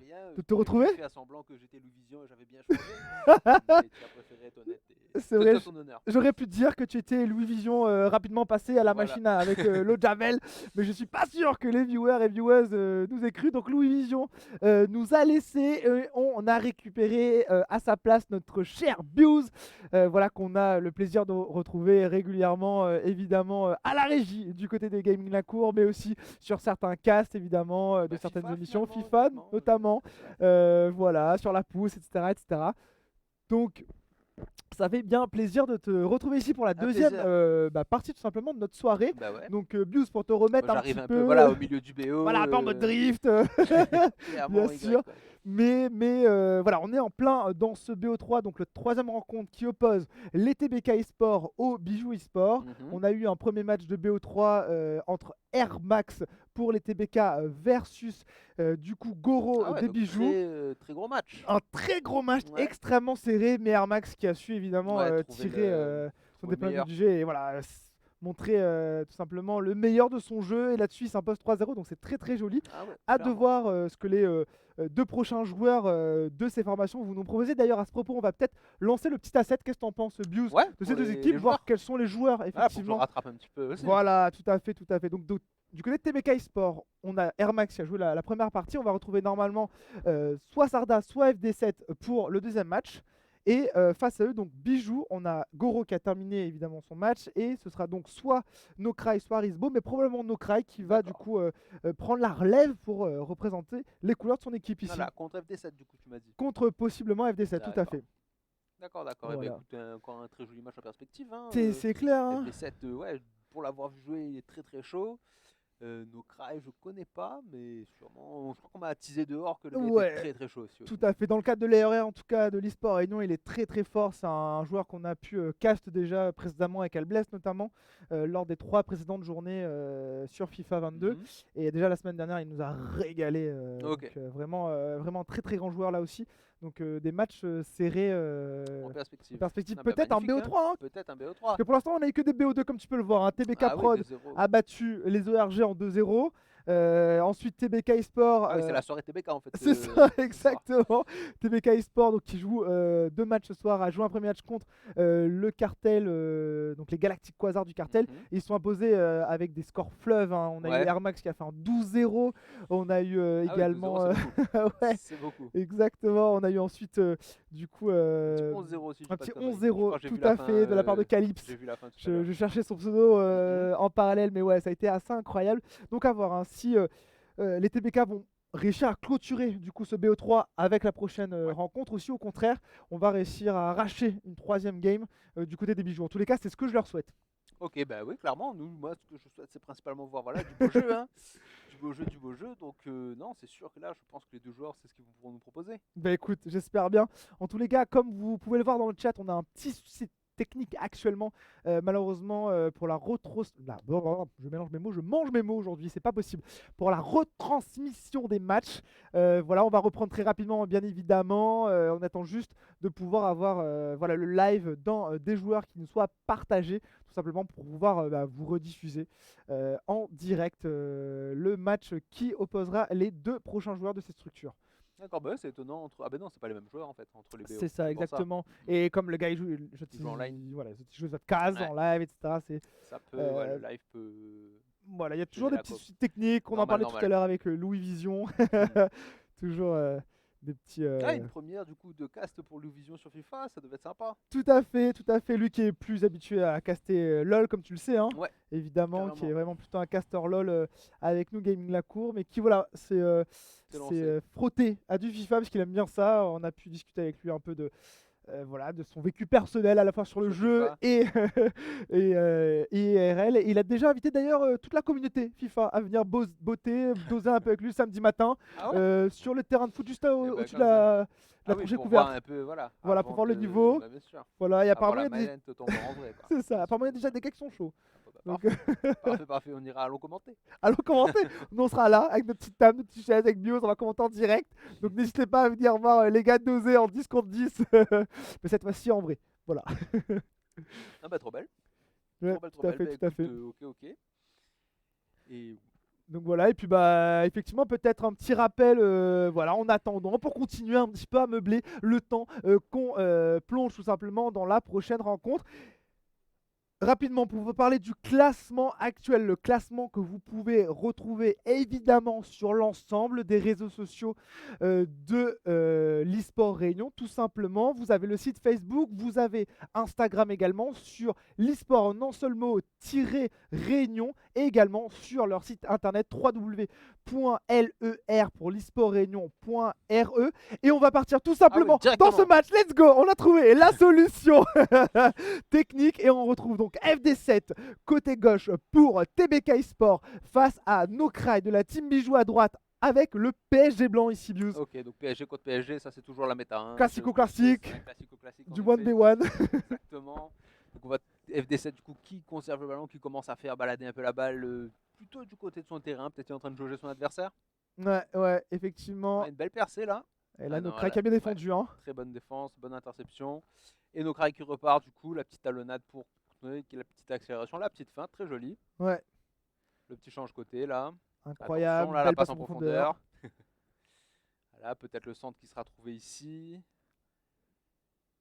te retrouver. J'ai fait à semblant que j'étais Louis Vision et j'avais bien changé. Mais tu as préféré être honnête. C'est vrai, ton honneur. j'aurais pu te dire que tu étais Louis Vision rapidement passé à la Voilà. machine avec le Javel, mais je suis pas sûr que les viewers et viewers nous aient cru. Donc Louis Vision nous a laissé, on a récupéré à sa place notre cher Buse, voilà qu'on a le plaisir de retrouver régulièrement, évidemment à la régie du côté des Gaming La Cour, mais aussi sur certains casts évidemment de certaines FIFA, émissions, finalement, FIFA honnêtement, notamment, voilà sur la pousse, etc., etc. Donc ça fait bien plaisir de te retrouver ici pour la deuxième partie tout simplement de notre soirée. Bah ouais. Donc Bius, pour te remettre Moi, un j'arrive petit un peu peu voilà, au milieu du BO. voilà, un peu en mode drift, clairement, bien sûr. quoi. Mais voilà, on est en plein dans ce BO3, donc le troisième rencontre qui oppose les TBK eSport au Bijou eSport. Mhm. On a eu un premier match de BO3 entre Air Max pour les TBK versus du coup Goro Ah ouais, des donc Bijoux. très gros match. Un très gros match, Ouais. extrêmement serré, mais Air Max qui a su évidemment Ouais, trouver tirer son trouver le épingle meilleur. du jeu et voilà, montrer tout simplement le meilleur de son jeu. Et là-dessus, il s'impose 3-0, donc c'est très très joli. Ah ouais, Hâte de clairement. voir ce que les deux prochains joueurs de ces formations vous nous proposez. D'ailleurs, à ce propos, on va peut-être lancer le petit asset. Qu'est-ce que t'en penses, Bius, Ouais, de ces pour deux les équipes, voir joueurs. quels sont les joueurs, Voilà, pour que je effectivement. rattrape un petit peu aussi. Voilà, tout à fait, tout à fait. Donc, du côté de TBK Sport, on a Air Max qui a joué la première partie. On va retrouver normalement soit Sarda, soit FD7 pour le deuxième match. Et face à eux, donc Bijou, on a Goro qui a terminé évidemment son match. Et ce sera donc soit Nokrai, soit Risbo, mais probablement Nokrai qui va du coup prendre la relève pour représenter les couleurs de son équipe ici. Voilà, contre FD7 du coup, tu m'as dit. Contre possiblement FD7, tout à D'accord. fait. D'accord. Voilà. Et ben, écoute, encore un très joli match en perspective. Hein. C'est clair, hein. FD7, ouais, pour l'avoir vu jouer, il est très très chaud. Nokrai, je connais pas, mais sûrement, je crois qu'on m'a teasé dehors que le gars Ouais. était très très chaud aussi. Tout à fait. Dans le cadre de l'ERR, en tout cas de l'e-sport Réunion, il est très très fort. C'est un joueur qu'on a pu cast déjà précédemment avec Albless notamment lors des 3 précédentes journées sur FIFA 22. Mhm. Et déjà la semaine dernière, il nous a régalé. Ok. Donc, vraiment très très grand joueur là aussi. Donc des matchs serrés En perspective. perspective. Ah bah, Peut-être un magnifique, BO3. Hein. Peut-être un BO3. Parce que pour l'instant, on n'a eu que des BO2 comme tu peux le voir. Hein. TBK Ah oui, Prod 2-0. a battu les ORG en 2-0. Ensuite TBK eSport. Ah oui, c'est la soirée TBK en fait. C'est ça, exactement. TBK eSport donc, qui joue 2 matchs ce soir, a joué un premier match contre le cartel, donc les Galactic Quasars du cartel. Mhm. Ils sont imposés avec des scores fleuves. Hein. On a Ouais. eu Air Max qui a fait un 12-0. On a eu Ah oui, également. 2-0, c'est beaucoup. Ouais, C'est beaucoup. exactement. On a eu ensuite du coup Un petit 11-0 aussi. je dis un pas petit de conneries. Je 11-0 crois que j'ai tout vu la à fin, fait de la part de Calypse. J'ai vu la fin tout à l'heure. Je cherchais son pseudo en parallèle, mais ouais, ça a été assez incroyable. Donc à voir hein, si les TBK vont réussir à clôturer du coup ce BO3 avec la prochaine rencontre, ou si au contraire on va réussir à arracher une 3e game du côté des Bijoux. En tous les cas, c'est ce que je leur souhaite. Ok, bah oui, clairement, moi, ce que je souhaite, c'est principalement voir voilà, du beau jeu, hein. Du beau jeu. Donc, non, c'est sûr que là, je pense que les deux joueurs, c'est ce qu'ils vont nous proposer. Bah écoute, j'espère bien. En tous les cas, comme vous pouvez le voir dans le chat, on a un petit souci technique actuellement, malheureusement pour la je mélange mes mots, je mange mes mots aujourd'hui, c'est pas possible. Pour la retransmission des matchs, voilà, on va reprendre très rapidement, bien évidemment. On attend juste de pouvoir avoir voilà, le live dans des joueurs qui nous soient partagés, tout simplement pour pouvoir vous rediffuser en direct le match qui opposera les 2 prochains joueurs de cette structure. D'accord, bah ouais, c'est étonnant. Ah, ben non, c'est pas les mêmes joueurs en fait, entre les BO. C'est ça, pour exactement. Et comme le gars il joue, Il joue en live. voilà, il joue votre case Ouais. en live, etc. Ça peut, ouais, le live peut. Voilà, il y a Je toujours mets des la petits coque. soucis techniques. On en Normal, parlait tout à l'heure avec Louis Vision. Toujours des petits. Ah, une première du coup de cast pour Vision sur FIFA, ça devait être sympa. Tout à fait, tout à fait. Lui qui est plus habitué à caster LOL, comme tu le sais, hein, Ouais, évidemment, qui carrément. est vraiment plutôt un caster LOL avec nous, Gaming La Cour, mais qui, voilà, c'est lancé. frotté à du FIFA parce qu'il aime bien ça. On a pu discuter avec lui un peu de. Voilà, de son vécu personnel à la fois sur le Sur jeu FIFA. et IRL. Et il a déjà invité d'ailleurs toute la communauté FIFA à venir botter, doser un peu avec lui samedi matin Ah ouais. sur le terrain de foot juste au-dessus de comme la Ah oui, tranchée pour couverte. voir un peu, voilà. Voilà, pour avant voir le de- niveau. Bah, bien sûr. Voilà, et Avoir apparemment, la il y a des... manette tomber en vrai, quoi. c'est ça. Apparemment, il y a déjà des gars qui sont chauds. Bah, Donc, Parfait, on ira allons commenter. allons commenter. Nous, on sera là avec notre petite table, notre petite chaise avec Bios, on va commenter en direct. Donc n'hésitez pas à venir voir les gars d'Oser en 10 contre 10. Mais cette fois-ci en vrai. Voilà. Ah bah trop belle. Ouais, Trop tout à belle. fait, Bah, tout à écoute, fait. ok. Et Donc voilà, et puis bah effectivement peut-être un petit rappel voilà, en attendant, pour continuer un petit peu à meubler le temps qu'on plonge tout simplement dans la prochaine rencontre. Rapidement, pour vous parler du classement actuel, le classement que vous pouvez retrouver évidemment sur l'ensemble des réseaux sociaux de l'eSport Réunion, tout simplement. Vous avez le site Facebook, vous avez Instagram également sur l'eSport non seul mot -réunion et également sur leur site internet www.ler pour l'esportréunion.re. Et on va partir tout simplement dans directement. ce match. Let's go! On a trouvé la solution technique et on retrouve donc FD7 côté gauche pour TBK Sport face à Nokrai de la team Bijou à droite avec le PSG blanc ici, Bius. Ok, donc PSG contre PSG, ça c'est toujours la méta. Hein. Classico-classique. C'est un classico-classique, Du en effet. 1v1. Exactement. Donc on va FD7 du coup qui conserve le ballon, qui commence à faire balader un peu la balle plutôt du côté de son terrain, peut-être il est en train de jauger son adversaire. Ouais, effectivement. Ouais, une belle percée là. Et là, Ah non, Nokrai là, qui a bien défendu. Hein. Très bonne défense, bonne interception. Et Nokrai qui repart du coup, la petite talonnade pour la petite accélération, la petite feinte, très jolie. Ouais, Le petit change côté là. incroyable. Attention, là, la Belle passe en profondeur. profondeur. Là, peut-être le centre qui sera trouvé ici.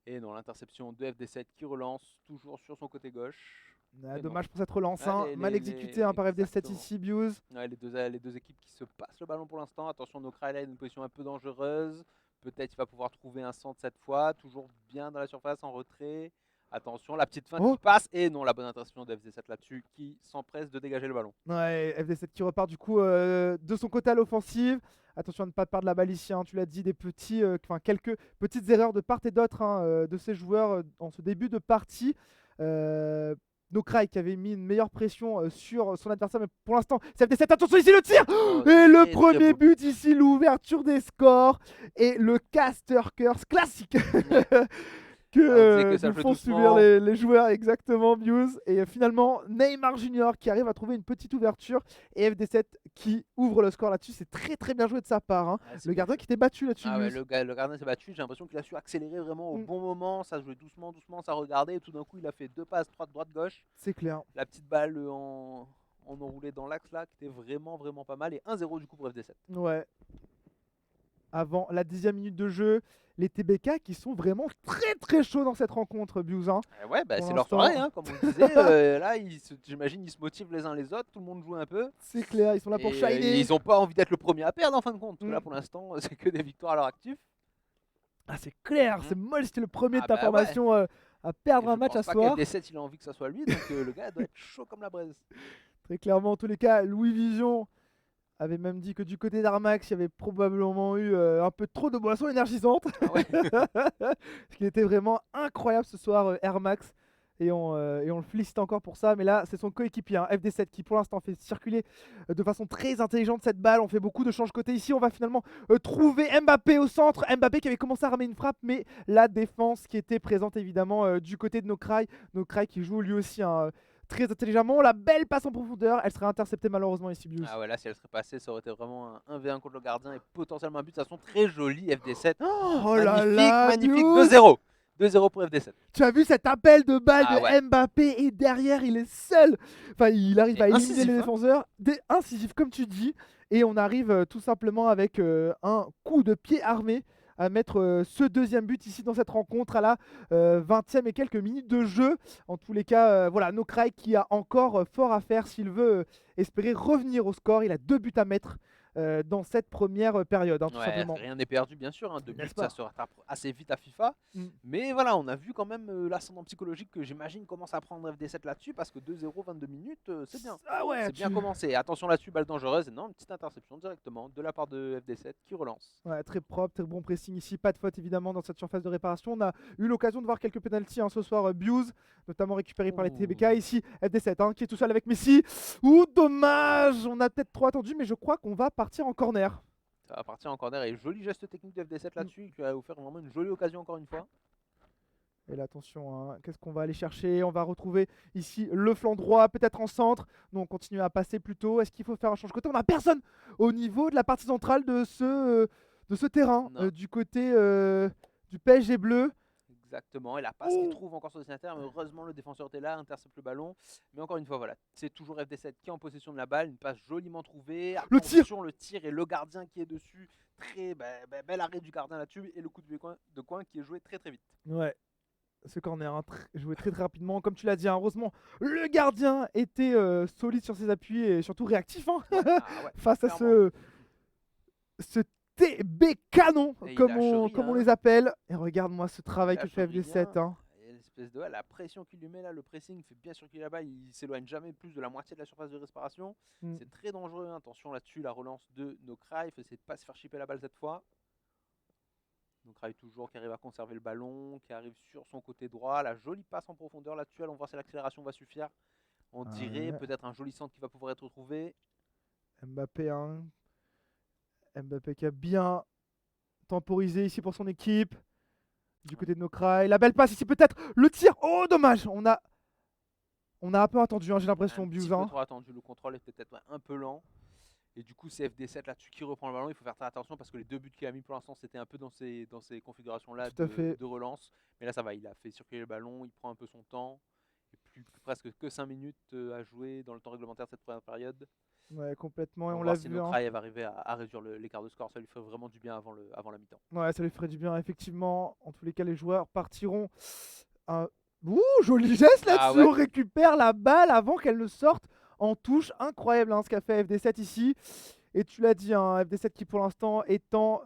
Et non, l'interception de FD7 qui relance toujours sur son côté gauche. Ah, Et dommage pour cette relance. Ah, Hein. Mal exécuté hein, par FD7 exactement. ici, Bius. Ouais, les deux équipes qui se passent le ballon pour l'instant. Attention, Nokrai là, une position un peu dangereuse. Peut-être il va pouvoir trouver un centre cette fois. Toujours bien dans la surface, en retrait. Attention, la petite feinte qui passe. Et non, la bonne interception de FD7 là-dessus qui s'empresse de dégager le ballon. Ouais, FD7 qui repart du coup de son côté à l'offensive. Attention à ne pas perdre la balle ici, hein, tu l'as dit, quelques petites erreurs de part et d'autre de ces joueurs en ce début de partie. Nokrai qui avait mis une meilleure pression sur son adversaire, mais pour l'instant, c'est FD7, attention ici le tir et le premier but ici, l'ouverture des scores et le caster curse classique que ça nous jouait font doucement. subir les joueurs exactement, Muse. Et finalement, Neymar Junior qui arrive à trouver une petite ouverture et FD7 qui ouvre le score là-dessus. C'est très très bien joué de sa part. Hein. Ah, c'est Le gardien qui était battu là-dessus. Ah ouais, Muse. le gardien s'est battu, j'ai l'impression qu'il a su accélérer vraiment au bon moment, ça jouait doucement, ça regardait, et tout d'un coup il a fait deux passes, droite-gauche. C'est clair. La petite balle en enroulé dans l'axe là, qui était vraiment pas mal, et 1-0 du coup pour FD7. Ouais. Avant la 10e minute de jeu, les TBK qui sont vraiment très très chauds dans cette rencontre, Biousin. Ouais, bah, Pour c'est leur l'instant. soirée, hein, comme on le disait. Là, j'imagine ils se motivent les uns les autres, tout le monde joue un peu. C'est clair, ils sont là pour Et, shiner. ils n'ont pas envie d'être le premier à perdre en fin de compte. Parce que là, pour l'instant, c'est que des victoires à leur actif. Ah, c'est clair, c'est moche, c'était le premier de ta bah formation à perdre un match à soir. Je pense pas qu'FD7 il a envie que ça soit lui, donc le gars doit être chaud comme la braise. Très clairement, en tous les cas, Louis Vision avait même dit que du côté d'Armax, il y avait probablement eu un peu trop de boissons énergisantes. Ah ouais. Ce qui était vraiment incroyable ce soir, Air Max. Et on le félicite encore pour ça. Mais là, c'est son coéquipier, hein, FD7, qui pour l'instant fait circuler de façon très intelligente cette balle. On fait beaucoup de change-côté ici. On va finalement trouver Mbappé au centre. Mbappé qui avait commencé à ramer une frappe, mais la défense qui était présente évidemment du côté de Nokrai. Nokrai qui joue lui aussi très intelligemment. La belle passe en profondeur. Elle serait interceptée malheureusement ici, Bius. Ah ouais, là, si elle serait passée, ça aurait été vraiment un 1v1 contre le gardien et potentiellement un but. Ça sont très joli, FD7. Oh là là, magnifique, Bius. 2-0. 2-0 pour FD7. Tu as vu cet appel de balle Ah de ouais. Mbappé et derrière il est seul. Enfin, il arrive à éliminer incisif, les hein. défenseurs. Incisif comme tu dis. Et on arrive tout simplement avec un coup de pied armé à mettre ce deuxième but ici dans cette rencontre à la 20e et quelques minutes de jeu. En tous les cas, voilà, Nokrai qui a encore fort à faire s'il veut espérer revenir au score. Il a 2 buts à mettre dans cette première période, hein, tout Ouais, simplement. rien n'est perdu, bien sûr. Hein. 2 buts, N'est-ce pas? ça se rattrape assez vite à FIFA. Mais voilà, on a vu quand même l'ascendant psychologique que j'imagine commence à prendre FD7 là-dessus parce que 2-0, 22 minutes, c'est bien. Ah ouais, C'est bien commencé. Attention là-dessus, balle dangereuse. Et non, une petite interception directement de la part de FD7 qui relance. Ouais, très propre, très bon pressing ici. Pas de faute évidemment dans cette surface de réparation. On a eu l'occasion de voir quelques pénaltys ce soir. Biuse, notamment récupéré par les TBK. Ici, FD7 qui est tout seul avec Messi. Ouh, dommage. On a peut-être trop attendu, mais je crois qu'on va partir en corner. Ça va partir en corner et joli geste technique de FD7 là-dessus qui a offert vraiment une jolie occasion encore une fois. Et là, attention, hein, qu'est-ce qu'on va aller chercher? On va retrouver ici le flanc droit, peut-être en centre. Non, on continue à passer plutôt. Est-ce qu'il faut faire un change de côté? On n'a personne au niveau de la partie centrale de ce terrain, Non. du côté du PSG bleu. Exactement, et la passe qu'il trouve encore sur le destinataire, mais heureusement le défenseur était là, intercepte le ballon. Mais encore une fois, voilà, c'est toujours FD7 qui est en possession de la balle, une passe joliment trouvée. Le tir. Attention, le tir et le gardien qui est dessus. Très bel arrêt du gardien là-dessus, et le coup de coin qui est joué très très vite. Ouais, ce corner joué très très rapidement. Comme tu l'as dit, hein, heureusement, le gardien était solide sur ses appuis et surtout réactif hein, Ah ouais, face à clairement. ce TB canon, Et il comme lâche on rien. les appelle. Et regarde-moi ce travail que lâche fait FD7. rien. Hein. Et l'espèce de la pression qu'il lui met là, le pressing fait bien sûr qu'il est là-bas, il s'éloigne jamais plus de la moitié de la surface de respiration. Mm. C'est très dangereux, hein. Attention là-dessus, la relance de Nokrai, il faut essayer de pas se faire chipper la balle cette fois. Nokrai toujours qui arrive à conserver le ballon, qui arrive sur son côté droit, la jolie passe en profondeur là-dessus, allons voir si l'accélération va suffire. On dirait Ouais. peut-être un joli centre qui va pouvoir être retrouvé. Mbappé, hein. Mbappé qui a bien temporisé ici pour son équipe. Du côté de Nokrai. La belle passe ici peut-être. Le tir. Oh dommage. On a un peu attendu, hein, j'ai l'impression, Un petit Bious. peu Hein. trop attendu, le contrôle est peut-être un peu lent. Et du coup, c'est FD7 là-dessus qui reprend le ballon. Il faut faire très attention parce que les deux buts qu'il a mis pour l'instant, c'était un peu dans ces configurations-là Tout à fait. de relance. Mais là, ça va, il a fait circuler le ballon, il prend un peu son temps. Et presque que 5 minutes à jouer dans le temps réglementaire de cette première période. Ouais, complètement. Et On on va l'a voir si vu. Hein. Nokrai va arriver à réduire l'écart de score. Ça lui ferait vraiment du bien avant la mi-temps. Ouais, ça lui ferait du bien, effectivement. En tous les cas, les joueurs partiront. Ouh, joli geste là-dessus. Ah ouais. On récupère la balle avant qu'elle ne sorte en touche. Incroyable hein, ce qu'a fait FD7 ici. Et tu l'as dit, hein, FD7 qui pour l'instant est en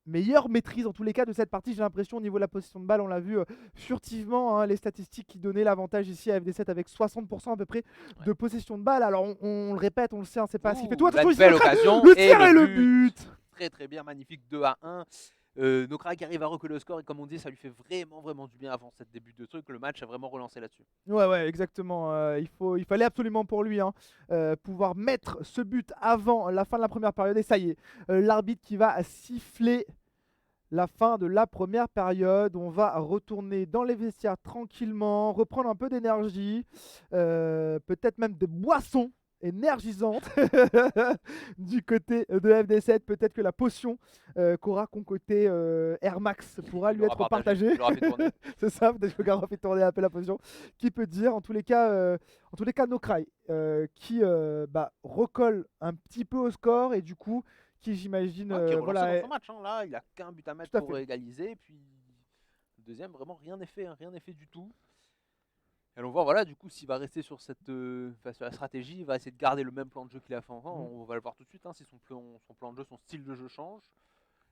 meilleure maîtrise en tous les cas de cette partie. J'ai l'impression au niveau de la possession de balle, on l'a vu furtivement, hein, les statistiques qui donnaient l'avantage ici à FD7 avec 60% à peu près de possession de balle. Alors on le répète, on le sait, hein, c'est pas ce qu'il fait tout. Attention, ici, belle occasion. le tir et le but. Très très bien, magnifique 2-1. Nokrai qui arrive à recoller le score et comme on dit, ça lui fait vraiment du bien avant cette début de truc. Le match a vraiment relancé là-dessus. Ouais, exactement. Il fallait absolument pour lui hein, pouvoir mettre ce but avant la fin de la première période. Et ça y est, l'arbitre qui va siffler la fin de la première période. On va retourner dans les vestiaires tranquillement, reprendre un peu d'énergie, peut-être même des boissons énergisantes du côté de FD7. Peut-être que la potion qu'aura concocté Air Max pourra lui être partagée. C'est ça, peut-être que le gars fait tourner un peu la potion. Qui peut dire, en tous les cas, Nokrai qui recolle un petit peu au score et du coup qui j'imagine qui relance voilà, dans son match. Hein. Là, il a qu'un but à mettre pour égaliser. Et puis, le deuxième, vraiment rien n'est fait, hein, rien n'est fait du tout. Et allons voir, voilà, du coup, s'il va rester sur sur la stratégie, il va essayer de garder le même plan de jeu qu'il a fait avant. On va le voir tout de suite, hein, si son plan de jeu, son style de jeu change.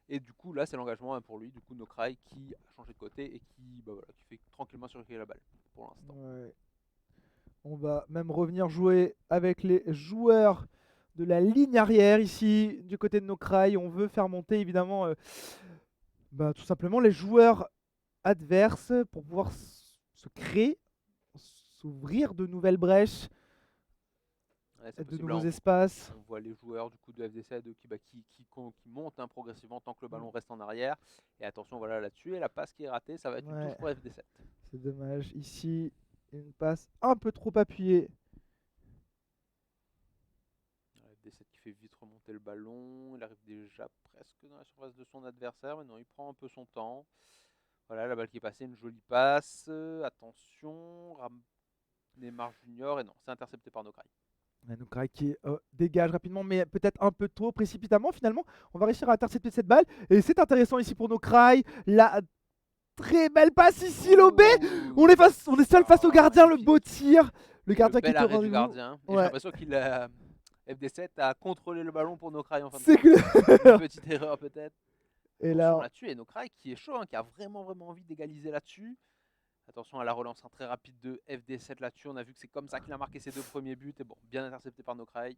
Et du coup, là, c'est l'engagement pour lui. Du coup, Nokrai qui a changé de côté et qui fait tranquillement circuler la balle pour l'instant. Ouais. On va même revenir jouer avec les joueurs de la ligne arrière ici, du côté de Nokrai. On veut faire monter évidemment tout simplement les joueurs adverses pour pouvoir se créer, s'ouvrir de nouvelles brèches, de nouveaux espaces. On voit les joueurs du coup de FD7 qui montent hein, progressivement tant que le ballon reste en arrière. Et attention, voilà là-dessus, et la passe qui est ratée, ça va être une touche pour FD7. C'est dommage. Ici, une passe un peu trop appuyée. FD7 qui fait vite remonter le ballon. Il arrive déjà presque dans la surface de son adversaire, mais non, il prend un peu son temps. Voilà, la balle qui est passée, une jolie passe. Attention, Neymar Junior, et non, c'est intercepté par Nokrai. Nokrai qui dégage rapidement, mais peut-être un peu trop précipitamment. Finalement, on va réussir à intercepter cette balle. Et c'est intéressant ici pour Nokrai. La très belle passe ici, Lobé. On est seul face au gardien, le beau tir. Le gardien qui est au du gardien. J'ai l'impression qu'il a FD7 a contrôlé le ballon pour Nokrai en fin de compte. Une petite erreur peut-être. Et là-dessus, et Nokrai qui est chaud, hein, qui a vraiment envie d'égaliser là-dessus. Attention à la relance très rapide de FD7 là-dessus. On a vu que c'est comme ça qu'il a marqué ses 2 premiers buts. Et bon, bien intercepté par Nokrai.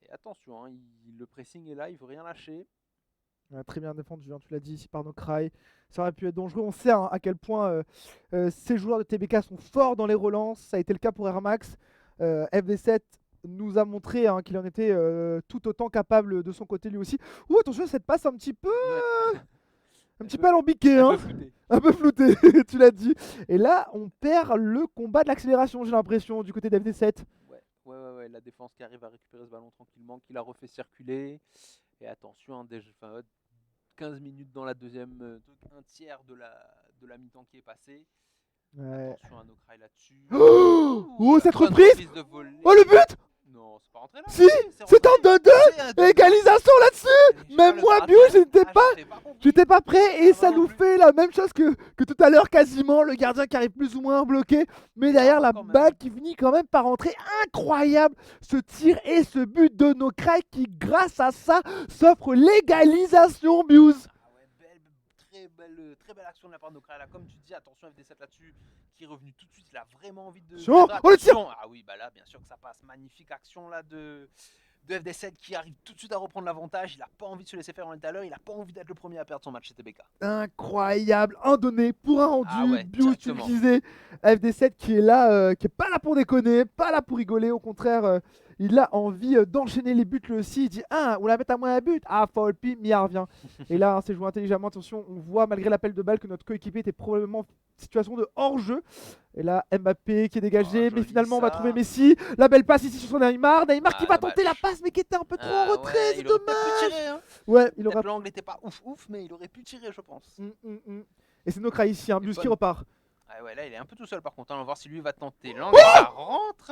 Et attention, hein, le pressing est là, il veut rien lâcher. Très bien défendu, hein, tu l'as dit ici par Nokrai. Ça aurait pu être dangereux. On sait hein, à quel point ces joueurs de TBK sont forts dans les relances. Ça a été le cas pour Air Max. FD7 nous a montré hein, qu'il en était tout autant capable de son côté lui aussi. Ouh, attention, cette passe un petit peu Un petit peu alambiqué, Un hein. peu flouté. Un peu flouté, tu l'as dit. Et là, on perd le combat de l'accélération, j'ai l'impression, du côté d'FD7. Ouais, la défense qui arrive à récupérer ce ballon tranquillement, qui l'a refait circuler. Et attention, hein, déjà, 15 minutes dans la deuxième, un tiers de la mi-temps qui est passé. Ouais. Attention à Nokrai là-dessus. Oh, La cette bonne reprise de volée. Oh, le but Non, c'est pas rentré là. Si, c'est un 2-2. C'est un 2-2. Égalisation là-dessus. Je sais Même pas, le moi, gardien, Biou, j'étais je pas... l'ai compris. J'étais pas prêt et Ah, ça moi non nous plus. fait la même chose que tout à l'heure quasiment. Le gardien qui arrive plus ou moins bloqué. Mais derrière la quand même. balle qui finit quand même par rentrer. Incroyable ce tir et ce but de Nokrai qui grâce à ça s'offre l'égalisation, Bious. Ah ouais, très belle action de la part de Nokrai là. Comme tu dis, attention FD7 là-dessus, qui est revenu tout de suite. Il a vraiment envie de. Attention, oh, le tir. Attention. Ah oui, bah là, bien sûr que ça passe. Magnifique action là de FD7 qui arrive tout de suite à reprendre l'avantage. Il a pas envie de se laisser faire en tout à l'heure. Il a pas envie d'être le premier à perdre son match chez TBK. Incroyable, un donné pour un rendu. Ah ouais, Bious, tu le directement. disais. FD7 qui est là, qui est pas là pour déconner, pas là pour rigoler. Au contraire, il a envie d'enchaîner les buts lui aussi. Il dit on la met à moins un but. Ah, foul, puis Mia revient. Et là, c'est joué intelligemment. Attention, on voit malgré l'appel de balle que notre coéquipier était probablement en situation de hors-jeu. Et là, Mbappé qui est dégagé, mais joli, finalement on va ça. trouver Messi. La belle passe ici sur Neymar. Neymar qui va dommage. tenter la passe, mais qui était un peu trop en retrait. Ouais, C'est il aurait dommage. peut-être pu tirer. Hein. Ouais, il Peut-être aura. l'angle n'était pas ouf, mais il aurait pu tirer, je pense. Et c'est Nokrai ici, un Bious qui repart. Ah ouais, là il est un peu tout seul par contre. On va voir si lui va tenter l'angle.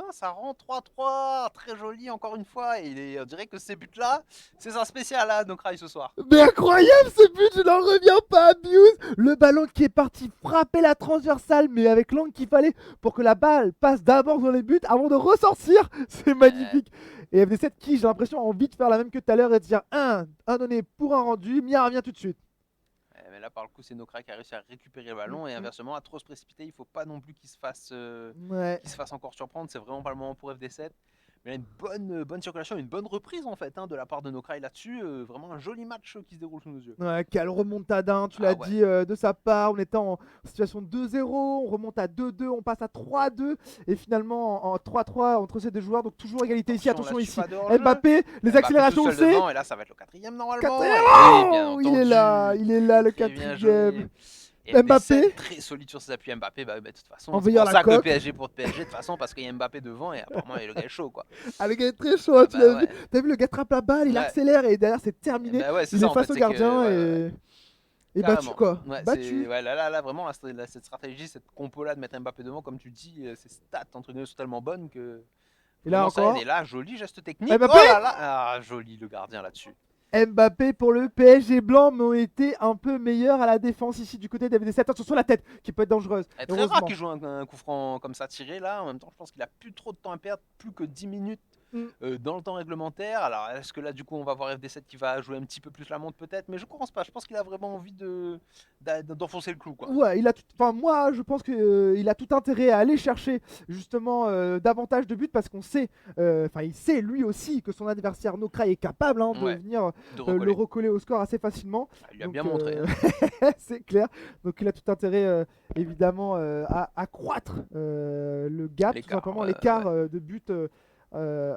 Ça rentre 3-3. Très joli encore une fois. Et on dirait que ces buts-là, c'est un spécial à Nokrai ce soir. Mais incroyable ce but, je n'en reviens pas, Bious. Le ballon qui est parti frapper la transversale, mais avec l'angle qu'il fallait pour que la balle passe d'abord dans les buts avant de ressortir. C'est magnifique. Et FD7 qui, j'ai l'impression, a envie de faire la même que tout à l'heure et de dire un donné pour un rendu. Mia revient tout de suite. Mais là par le coup c'est Nokrai qui a réussi à récupérer le ballon et inversement à trop se précipiter, il faut pas non plus qu'il se fasse encore surprendre, c'est vraiment pas le moment pour FD7. Mais là, une bonne circulation, une bonne reprise en fait de la part de Nokrai là-dessus, vraiment un joli match qui se déroule sous nos yeux. Ouais, quelle remontada, tu l'as dit de sa part. On était en situation de 2-0, on remonte à 2-2, on passe à 3-2 et finalement en 3-3 entre ces deux joueurs. Donc toujours égalité ici, attention ici. Mbappé, les accélérations on sait. Et là ça va être le quatrième normalement. Oh, il est là le quatrième. Et Mbappé très solide sur ses appuis. Mbappé, de toute façon, en c'est pour la ça que le coque. PSG pour PSG de toute façon parce qu'il y a Mbappé devant et apparemment le gars est chaud quoi. Ah, le gars est très chaud, tu l'as vu. T'as vu le gars trappe la balle, il accélère et derrière c'est terminé. Il est face au gardien et battu quoi. Battu. Là vraiment cette stratégie, cette compo là de mettre Mbappé devant comme tu dis, ces stats entre guillemets sont tellement bonnes que. Et là encore. Et là joli geste technique. Mbappé joli le gardien là-dessus. Mbappé pour le PSG blanc, mais ont été un peu meilleurs à la défense ici du côté d'FD7. Attention sur la tête qui peut être dangereuse. C'est très rare qu'il joue un coup franc comme ça tiré là. En même temps, je pense qu'il a plus trop de temps à perdre, plus que 10 minutes dans le temps réglementaire. Alors est-ce que là du coup on va voir FD7 qui va jouer un petit peu plus la montre peut-être, mais je pense pas. Je pense qu'il a vraiment envie d'enfoncer le clou quoi. Ouais, moi je pense qu'il a tout intérêt à aller chercher justement davantage de buts parce qu'on sait, il sait lui aussi que son adversaire Nokrai est capable de venir le recoller au score assez facilement. Il a bien montré. C'est clair. Donc il a tout intérêt évidemment à accroître le gap, tout simplement l'écart de buts.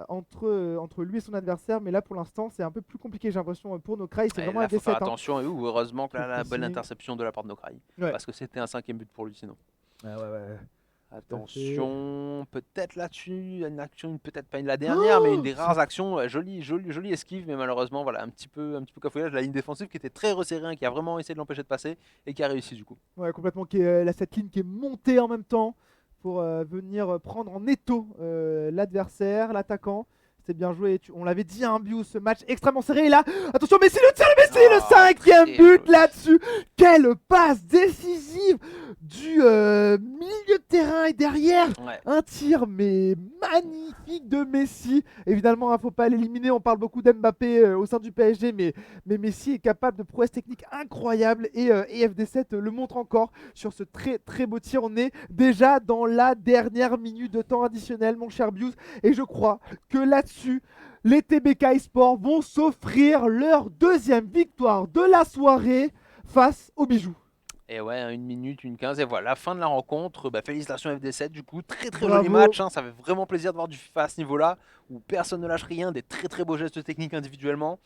Entre lui et son adversaire, mais là pour l'instant c'est un peu plus compliqué, j'ai l'impression pour Nokrai. C'est vraiment FD7. Faire attention, heureusement que là la bonne interception de la part de Nokrai, parce que c'était un 5ème but pour lui sinon. Ouais. Attention, peut-être là-dessus, une action, peut-être pas la dernière, mais une des rares actions, jolie esquive, mais malheureusement voilà un petit peu cafouillage, la ligne défensive qui était très resserrée, qui a vraiment essayé de l'empêcher de passer et qui a réussi du coup. Ouais, complètement, cette ligne qui est montée en même temps pour venir prendre en étau l'adversaire, l'attaquant. C'est bien joué, on l'avait dit, Bious, ce match extrêmement serré. Et là, attention, Messi, le 5ème but là-dessus. Quelle passe décisive du milieu de terrain et derrière. Un tir, mais magnifique de Messi. Évidemment, il ne faut pas l'éliminer. On parle beaucoup d'Mbappé au sein du PSG, mais Messi est capable de prouesses techniques incroyables. Et FD7 le montre encore sur ce très très beau tir. On est déjà dans la dernière minute de temps additionnel, mon cher Bious. Et je crois que là-dessus, les TBK eSports vont s'offrir leur deuxième victoire de la soirée face aux bijoux. Et ouais, 1 minute, 1:15, et voilà, fin de la rencontre. Félicitations FD7 du coup, très joli match, ça fait vraiment plaisir de voir du FIFA à ce niveau-là, où personne ne lâche rien, des très beaux gestes techniques individuellement.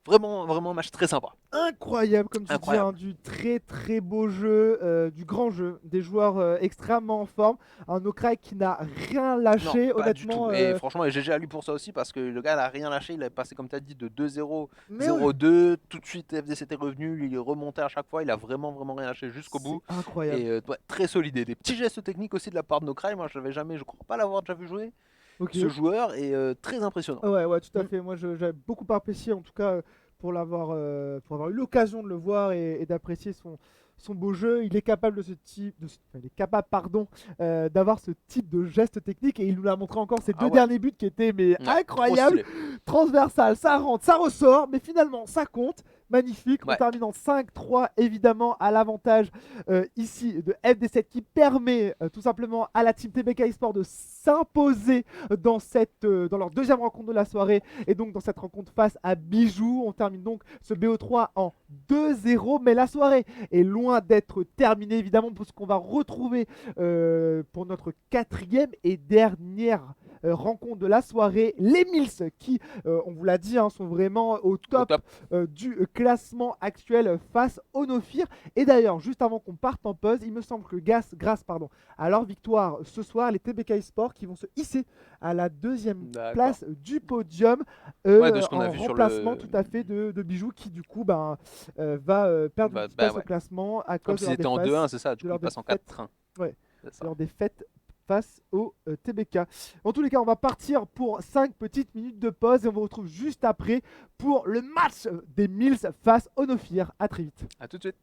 Vraiment, vraiment un match très sympa. Incroyable, comme tu Incroyable. dis, hein, du très très beau jeu, du grand jeu, des joueurs extrêmement en forme. Un Okrai qui n'a rien Non, lâché, pas du honnêtement. tout. Et franchement, et GG à lui pour ça aussi, parce que le gars, il a rien lâché. Il est passé, comme tu as dit, de 2-0, Mais oui, 0-2. Tout de suite, FDC était revenu. Lui, il est remonté à chaque fois. Il a vraiment, vraiment rien lâché jusqu'au c'est bout. incroyable. Et ouais, très solide. Et des petits gestes techniques aussi de la part de Nokrai. Moi, je l'avais jamais, je crois pas l'avoir déjà vu jouer. Ok. Ce joueur est très impressionnant. Ouais, ouais, tout à Mm. fait. Moi, j'avais beaucoup apprécié, en tout cas, pour avoir eu l'occasion de le voir et d'apprécier son beau jeu. Il est capable de ce type, enfin, il est capable, pardon, d'avoir ce type de geste technique et il nous l'a montré encore ces Ah deux ouais. derniers buts qui étaient mais Ouais, trop incroyables, stylé. transversal, ça rentre, ça ressort, mais finalement ça compte. Magnifique, on Ouais. termine en 5-3 évidemment à l'avantage ici de FD7 qui permet tout simplement à la team TBK Esport de s'imposer dans leur deuxième rencontre de la soirée et donc dans cette rencontre face à Bijou. On termine donc ce BO3 en 2-0, mais la soirée est loin d'être terminée évidemment parce qu'on va retrouver pour notre quatrième et dernière rencontre de la soirée les Mills qui, on vous l'a dit, hein, sont vraiment au Au top top. du classement actuel face au Nofir. Et d'ailleurs, juste avant qu'on parte en pause, il me semble que grâce à leur victoire ce soir, les TBK Sport qui vont se hisser à la deuxième D'accord. place du podium Ouais, de ce qu'on a en vu sur remplacement le. tout à fait de Bijou qui du coup va perdre une petite place au Ouais. classement à Comme cause de s'ils leur étaient en défaite, 2-1, c'est ça. Du de coup, leur ils passent en défaite, 4-1. ouais, C'est de ça. leur défaite face au TBK. En tous les cas, on va partir pour 5 petites minutes de pause et on vous retrouve juste après pour le match des Mills face au Nofir. À très vite. À tout de suite.